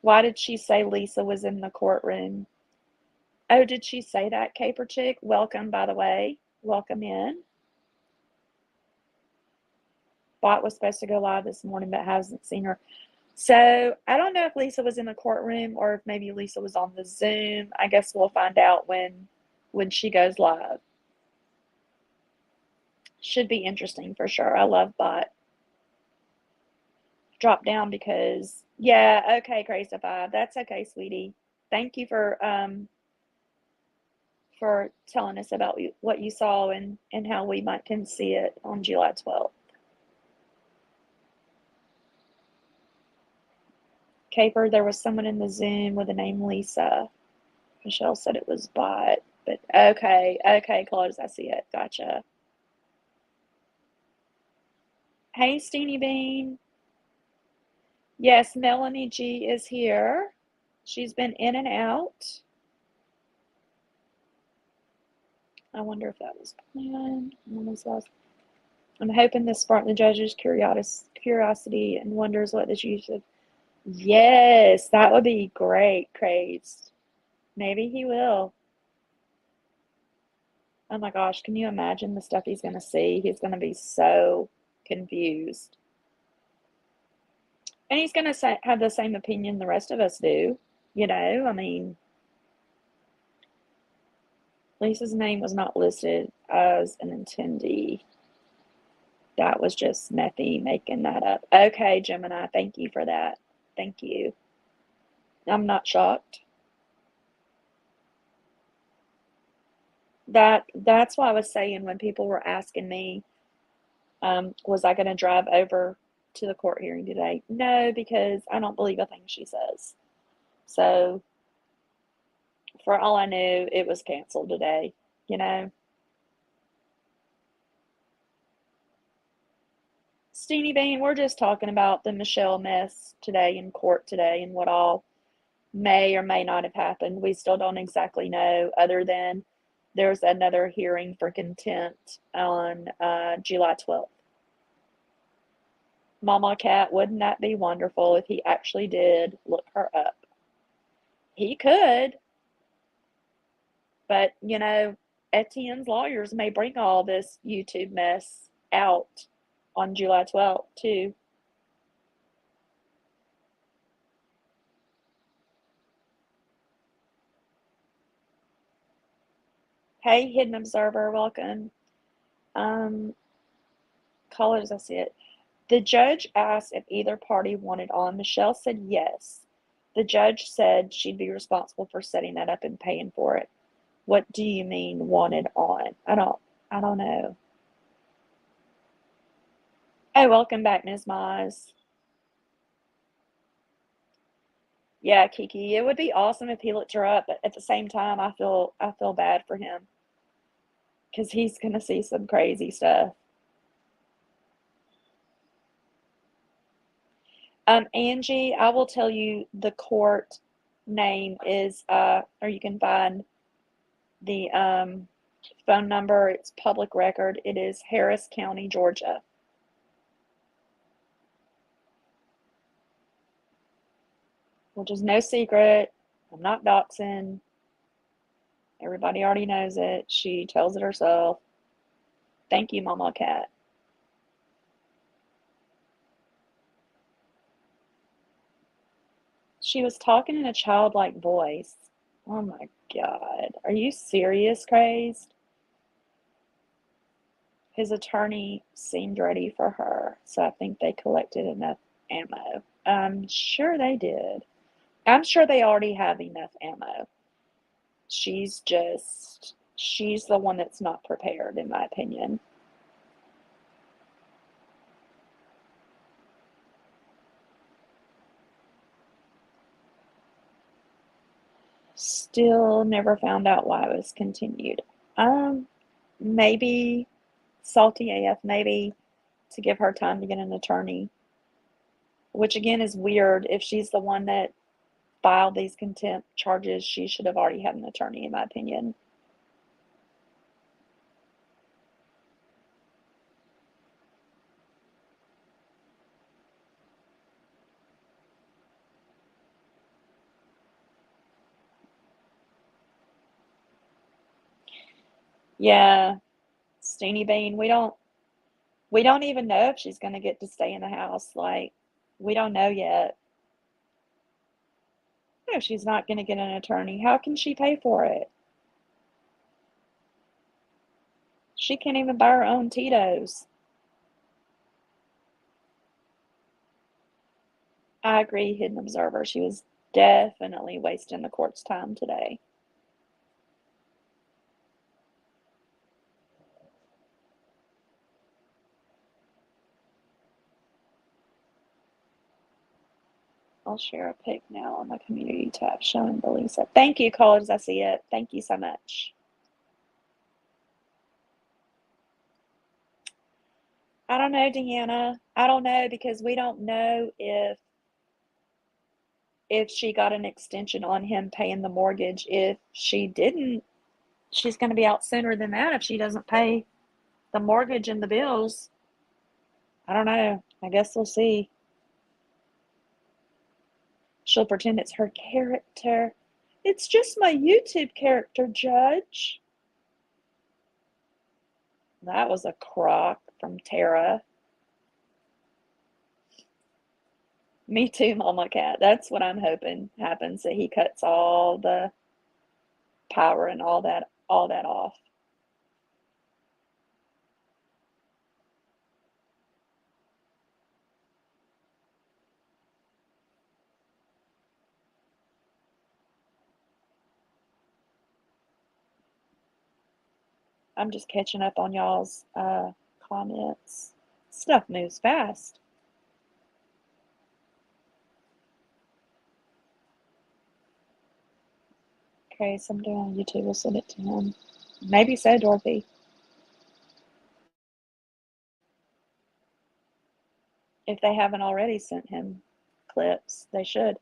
Why did she say Lisa was in the courtroom? Oh, did she say that, Caper Chick? Welcome, by the way. Welcome in. Bot was supposed to go live this morning, but hasn't seen her. So I don't know if Lisa was in the courtroom or if maybe Lisa was on the Zoom. I guess we'll find out when she goes live. Should be interesting for sure. I love Bot. Drop down because yeah, okay, Grace5. That's okay, sweetie. Thank you for telling us about what you saw and how we might can see it on July 12th. Caper, there was someone in the Zoom with the name Lisa. Michelle said it was bot, but okay, close. I see it. Gotcha. Hey, Steenie Bean. Yes, Melanie G is here. She's been in and out. I wonder if that was planned. I'm hoping this sparked the judge's curiosity and wonders what this usually. Yes, that would be great, Crazed. Maybe he will. Oh my gosh, can you imagine the stuff he's going to see? He's going to be so confused. And he's going to have the same opinion the rest of us do. You know, I mean, Lisa's name was not listed as an attendee. That was just Methy making that up. Okay, Gemini, thank you for that. Thank you. I'm not shocked. That's why I was saying when people were asking me, was I going to drive over to the court hearing today? No, because I don't believe a thing she says. So, for all I knew, it was canceled today, you know? Steenie Bean, we're just talking about the Michelle mess today in court today and what all may or may not have happened. We still don't exactly know, other than there's another hearing for contempt on July 12th. Mama Cat, wouldn't that be wonderful if he actually did look her up? He could, but you know, Etienne's lawyers may bring all this YouTube mess out on July 12th, too. Hey, Hidden Observer, welcome. Callers, I see it. The judge asked if either party wanted on. Michelle said yes. The judge said she'd be responsible for setting that up and paying for it. What do you mean wanted on? I don't know. Oh, welcome back, Ms. Mize. Yeah, Kiki, it would be awesome if he looked her up, but at the same time, I feel bad for him because he's gonna see some crazy stuff. Angie, I will tell you the court name is, or you can find the phone number. It's public record. It is Harris County, Georgia. Which is no secret. I'm not doxing. Everybody already knows it. She tells it herself. Thank you, Mama Cat. She was talking in a childlike voice. Oh my God. Are you serious, Crazed? His attorney seemed ready for her, so I think they collected enough ammo. I'm sure they did. I'm sure they already have enough ammo. She's the one that's not prepared, in my opinion. Still never found out why it was continued. Maybe Salty AF, maybe to give her time to get an attorney, which again is weird. If she's the one that filed these contempt charges, she should have already had an attorney, in my opinion. Yeah, Steenie Bean, we don't even know if she's gonna get to stay in the house. Like, we don't know yet. No, she's not gonna get an attorney. How can she pay for it? She can't even buy her own Tito's. I agree, Hidden Observer. She was definitely wasting the court's time today. I'll share a pic now on my community tab showing the Lisa. Thank you, Call It As I See It. Thank you so much. I don't know, Deanna. I don't know because we don't know if she got an extension on him paying the mortgage. If she didn't, she's going to be out sooner than that if she doesn't pay the mortgage and the bills. I don't know. I guess we'll see. She'll pretend it's her character. It's just my YouTube character, Judge. That was a crock from Tara. Me too, Mama Cat. That's what I'm hoping happens, that he cuts all the power and all that off. I'm just catching up on y'all's comments. Stuff moves fast. Okay, someday on YouTube will send it to him. Maybe so, Dorothy. If they haven't already sent him clips, they should.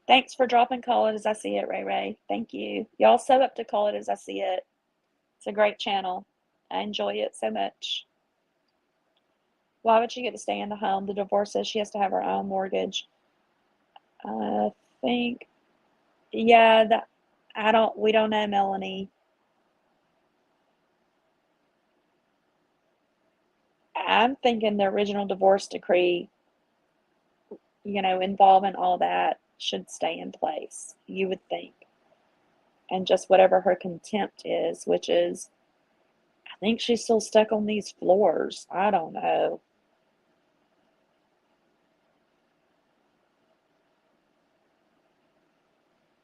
Thanks for dropping Call It As I See It, Ray Ray. Thank you. Y'all so up to Call It As I See It. It's a great channel. I enjoy it so much. Why would she get to stay in the home? The divorce says she has to have her own mortgage. I think, yeah, we don't know, Melanie. I'm thinking the original divorce decree, involving all that should stay in place, you would think. And just whatever her contempt is, which is, I think she's still stuck on these floors. I don't know.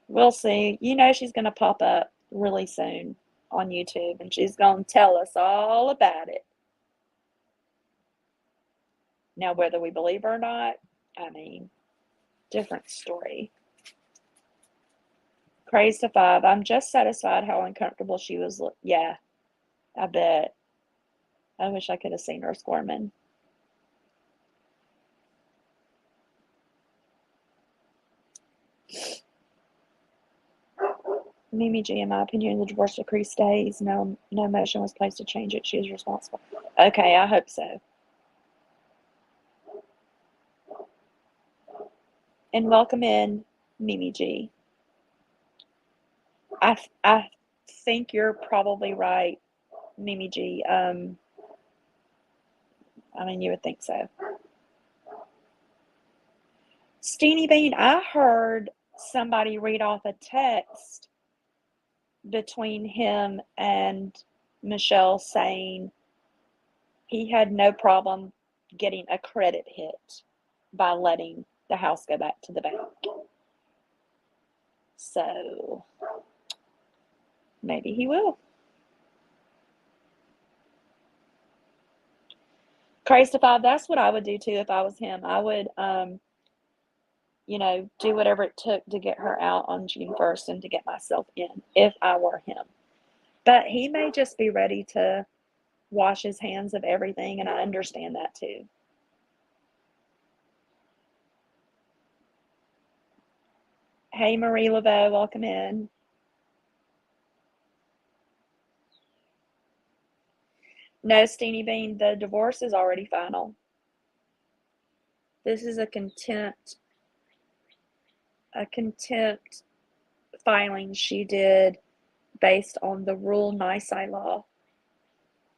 We'll see. She's going to pop up really soon on YouTube and she's going to tell us all about it. Now, whether we believe her or not, different story. Crazed to 5. I'm just satisfied how uncomfortable she was. Yeah, I bet. I wish I could have seen her squirming. Mimi G, in my opinion, the divorce decree stays. No motion was placed to change it. She is responsible. Okay, I hope so. And welcome in, Mimi G. I think you're probably right, Mimi G. You would think so. Steenie Bean, I heard somebody read off a text between him and Michelle saying he had no problem getting a credit hit by letting the house go back to the bank. So maybe he will. Crazed to 5, that's what I would do too if I was him. I would do whatever it took to get her out on June 1st and to get myself in if I were him. But he may just be ready to wash his hands of everything, and I understand that too. Hey, Marie Laveau, welcome in. No, Steenie Bean, the divorce is already final. This is a contempt filing she did based on the Rule Nisi law,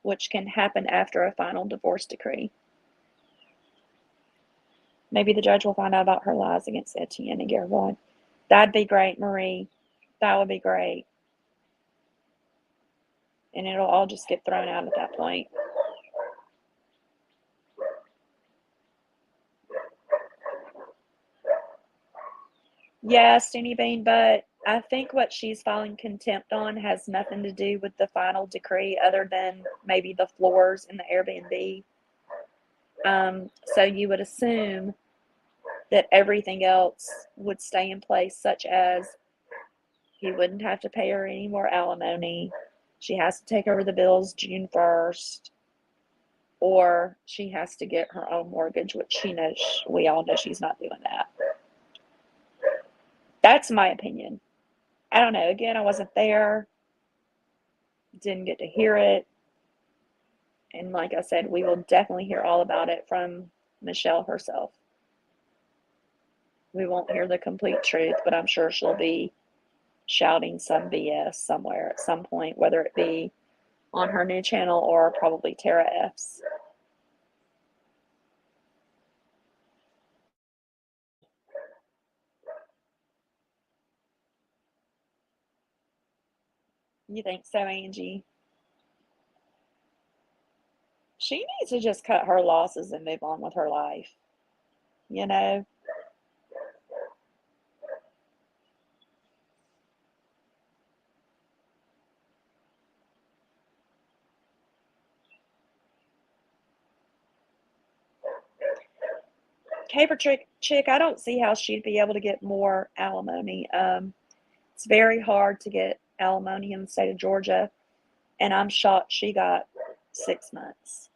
which can happen after a final divorce decree. Maybe the judge will find out about her lies against Etienne and Garibaldi. That'd be great, Marie. That would be great. And it'll all just get thrown out at that point. Yeah, Steenie Bean, but I think what she's filing contempt on has nothing to do with the final decree other than maybe the floors in the Airbnb. So you would assume that everything else would stay in place, such as he wouldn't have to pay her any more alimony. She has to take over the bills June 1st, or she has to get her own mortgage, which we all know she's not doing that. That's my opinion. I don't know. Again, I wasn't there, didn't get to hear it. And like I said, we will definitely hear all about it from Michelle herself. We won't hear the complete truth, but I'm sure she'll be shouting some BS somewhere at some point, whether it be on her new channel or probably Tara F's. You think so, Angie? She needs to just cut her losses and move on with her life. You know? Caper chick, I don't see how she'd be able to get more alimony. It's very hard to get alimony in the state of Georgia, and I'm shocked she got 6 months,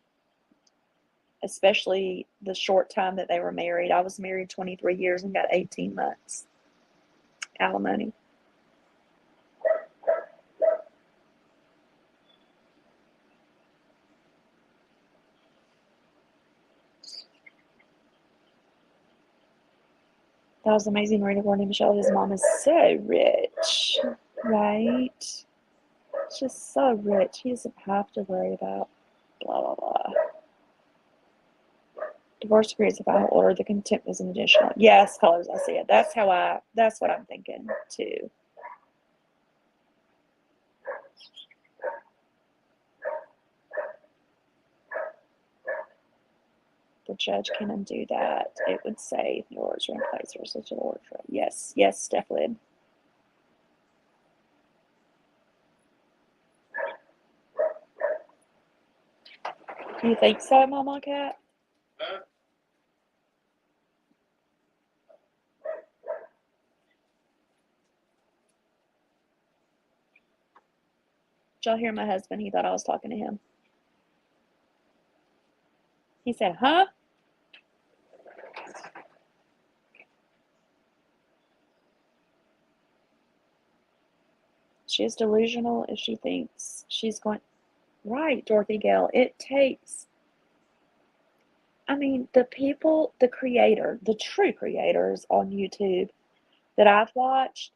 especially the short time that they were married. I was married 23 years and got 18 months alimony. That was amazing reading Courtney Michelle. His mom is so rich, right? She's so rich. He doesn't have to worry about blah, blah, blah. Divorce decree is a final order. The contempt is an additional. Yes, colors, I see it. That's what I'm thinking too. The judge can undo that. It would say the orders are in place or such an order. Yes, yes, Steph Lid. You think so, Mama Cat? Did y'all hear my husband? He thought I was talking to him. He said, huh? She is delusional if she thinks she's going. Right, Dorothy Gale. It takes. I mean, the people, the true creators on YouTube that I've watched,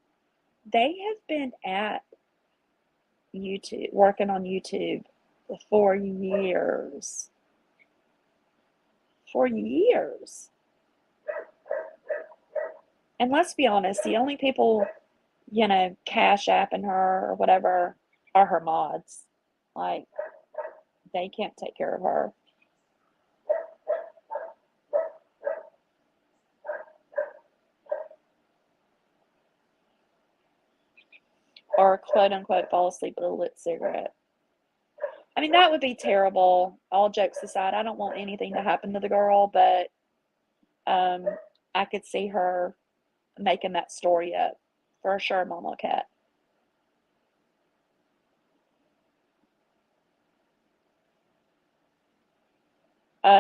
they have been at YouTube, working on YouTube for years. For years. And let's be honest, the only people, cash apping her or whatever are her mods. Like, they can't take care of her. Or quote unquote fall asleep with a lit cigarette. I mean, that would be terrible. All jokes aside, I don't want anything to happen to the girl, but I could see her making that story up for sure, Mama Cat.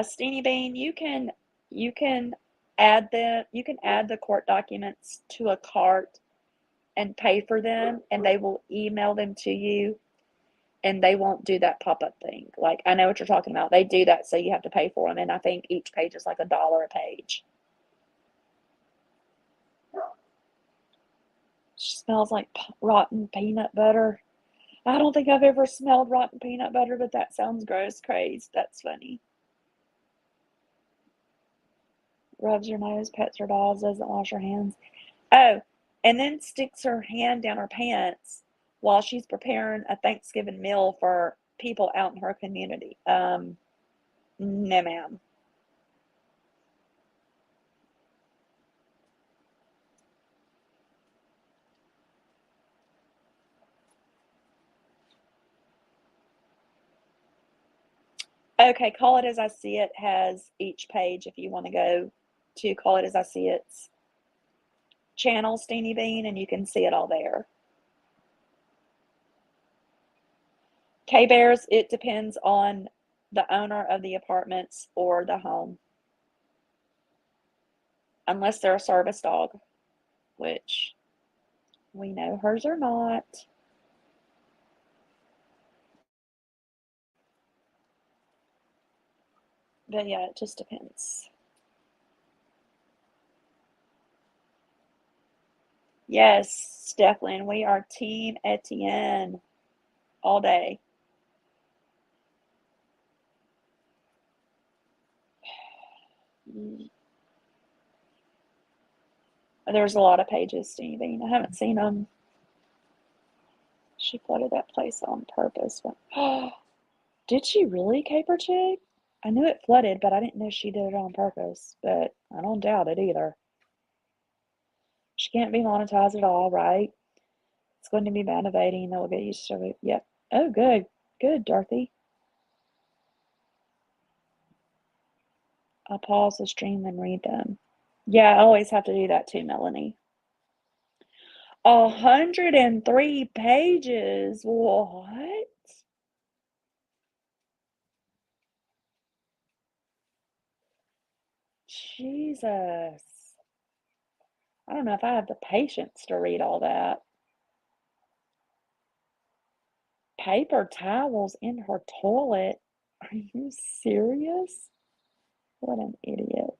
Steenie Bean, you can add the court documents to a cart and pay for them, and they will email them to you, and they won't do that pop-up thing. Like, I know what you're talking about. They do that, so you have to pay for them, and I think each page is like $1 a page. She smells like rotten peanut butter. I don't think I've ever smelled rotten peanut butter, but that sounds gross crazy. That's funny. Rubs her nose, pets her dolls, doesn't wash her hands. Oh, and then sticks her hand down her pants while she's preparing a Thanksgiving meal for people out in her community. No, ma'am. Okay, Call It As I See It has each page if you want to go to Call It As I See It's channel, Steenie Bean, and you can see it all there. K-Bears, it depends on the owner of the apartments or the home. Unless they're a service dog, which we know hers are not. But yeah, it just depends. Yes, Declan, we are Team Etienne all day. There's a lot of pages, Stevie. I haven't seen them. She flooded that place on purpose. But, did she really, Caper Chick? I knew it flooded, but I didn't know she did it on purpose. But I don't doubt it either. She can't be monetized at all, right? It's going to be motivating. They'll get used to it. Yep. Oh, good. Good, Dorothy. I'll pause the stream and read them. Yeah, I always have to do that too, Melanie. 103 pages. What? Jesus. I don't know if I have the patience to read all that. Paper towels in her toilet. Are you serious? What an idiot.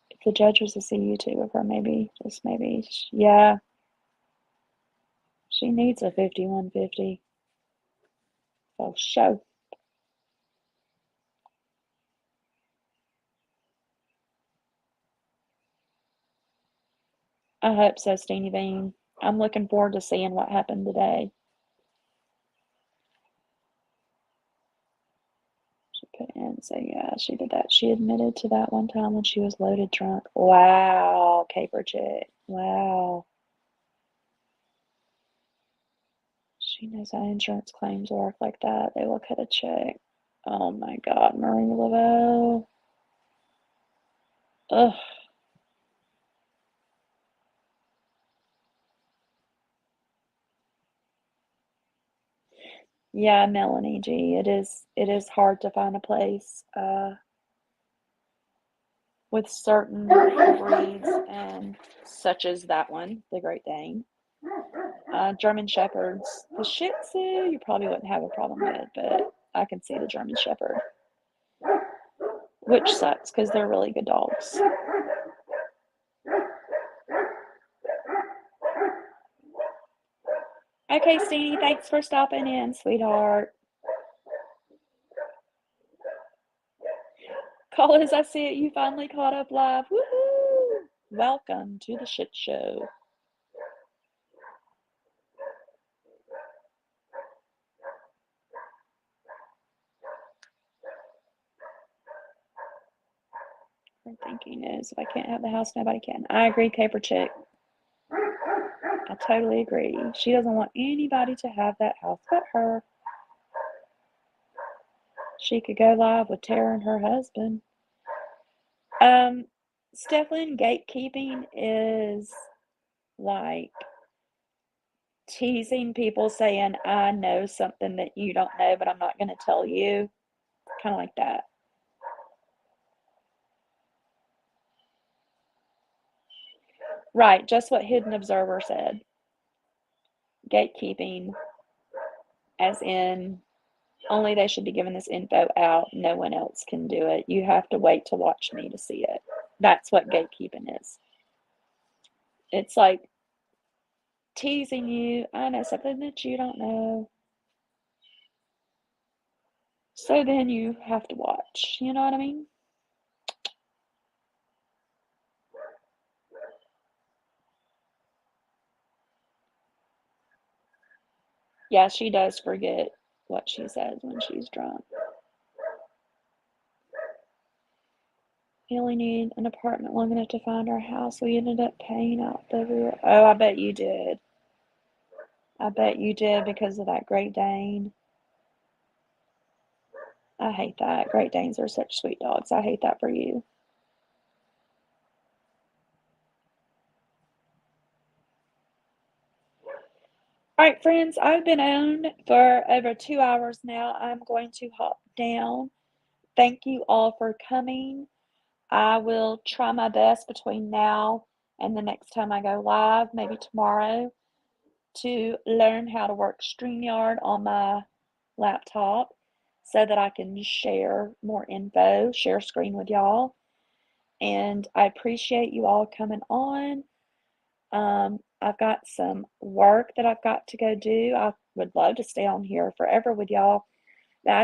If the judge was to see YouTube of her, maybe, just maybe, yeah, she needs a 5150. For sure. I hope so, Steenie Bean. I'm looking forward to seeing what happened today. She put in, so yeah, she did that. She admitted to that one time when she was loaded drunk. Wow, Caper Chick. Wow. She knows how insurance claims work like that. They will cut a check. Oh my God, Marie Laveau. Ugh. Yeah, Melanie G. It is hard to find a place with certain breeds and such as that one, the Great Dane. German Shepherds. The Shih Tzu, you probably wouldn't have a problem with, but I can see the German Shepherd, which sucks because they're really good dogs. Okay, Steenie, thanks for stopping in, sweetheart. Call it as I see it, you finally caught up live. Woohoo! Welcome to the shit show. My thinking is if I can't have the house, nobody can. I agree, Caper Chick. I totally agree. She doesn't want anybody to have that house but her. She could go live with Tara and her husband. Stefan, gatekeeping is like teasing people saying, I know something that you don't know, but I'm not going to tell you. Kind of like that. Right, just what Hidden Observer said. Gatekeeping, as in only they should be giving this info out. No one else can do it. You have to wait to watch me to see it. That's what gatekeeping is. It's like teasing you. I know something that you don't know. So then you have to watch. You know what I mean? Yeah, she does forget what she says when she's drunk. We only need an apartment long enough to find our house. We ended up paying out the real. Oh, I bet you did. I bet you did because of that Great Dane. I hate that. Great Danes are such sweet dogs. I hate that for you. All right, friends, I've been on for over 2 hours now. I'm going to hop down. Thank you all for coming. I will try my best between now and the next time I go live, maybe tomorrow, to learn how to work StreamYard on my laptop so that I can share more info, share screen with y'all. And I appreciate you all coming on. I've got some work that I've got to go do. I would love to stay on here forever with y'all. But I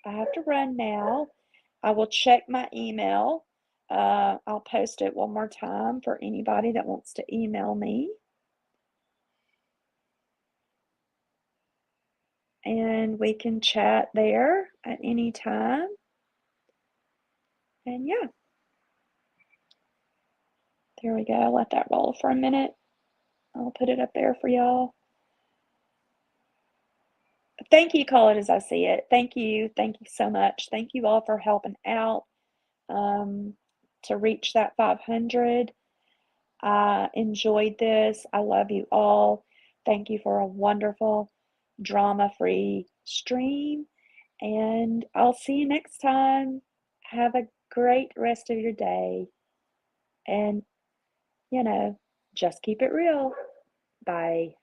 have to run now. I will check my email. I'll post it one more time for anybody that wants to email me. And we can chat there at any time. And yeah, there we go. Let that roll for a minute. I'll put it up there for y'all. Thank you, call it as I see it. Thank you. Thank you so much. Thank you all for helping out to reach that 500. I enjoyed this. I love you all. Thank you for a wonderful, drama-free stream. And I'll see you next time. Have a great rest of your day. And, just keep it real. Bye.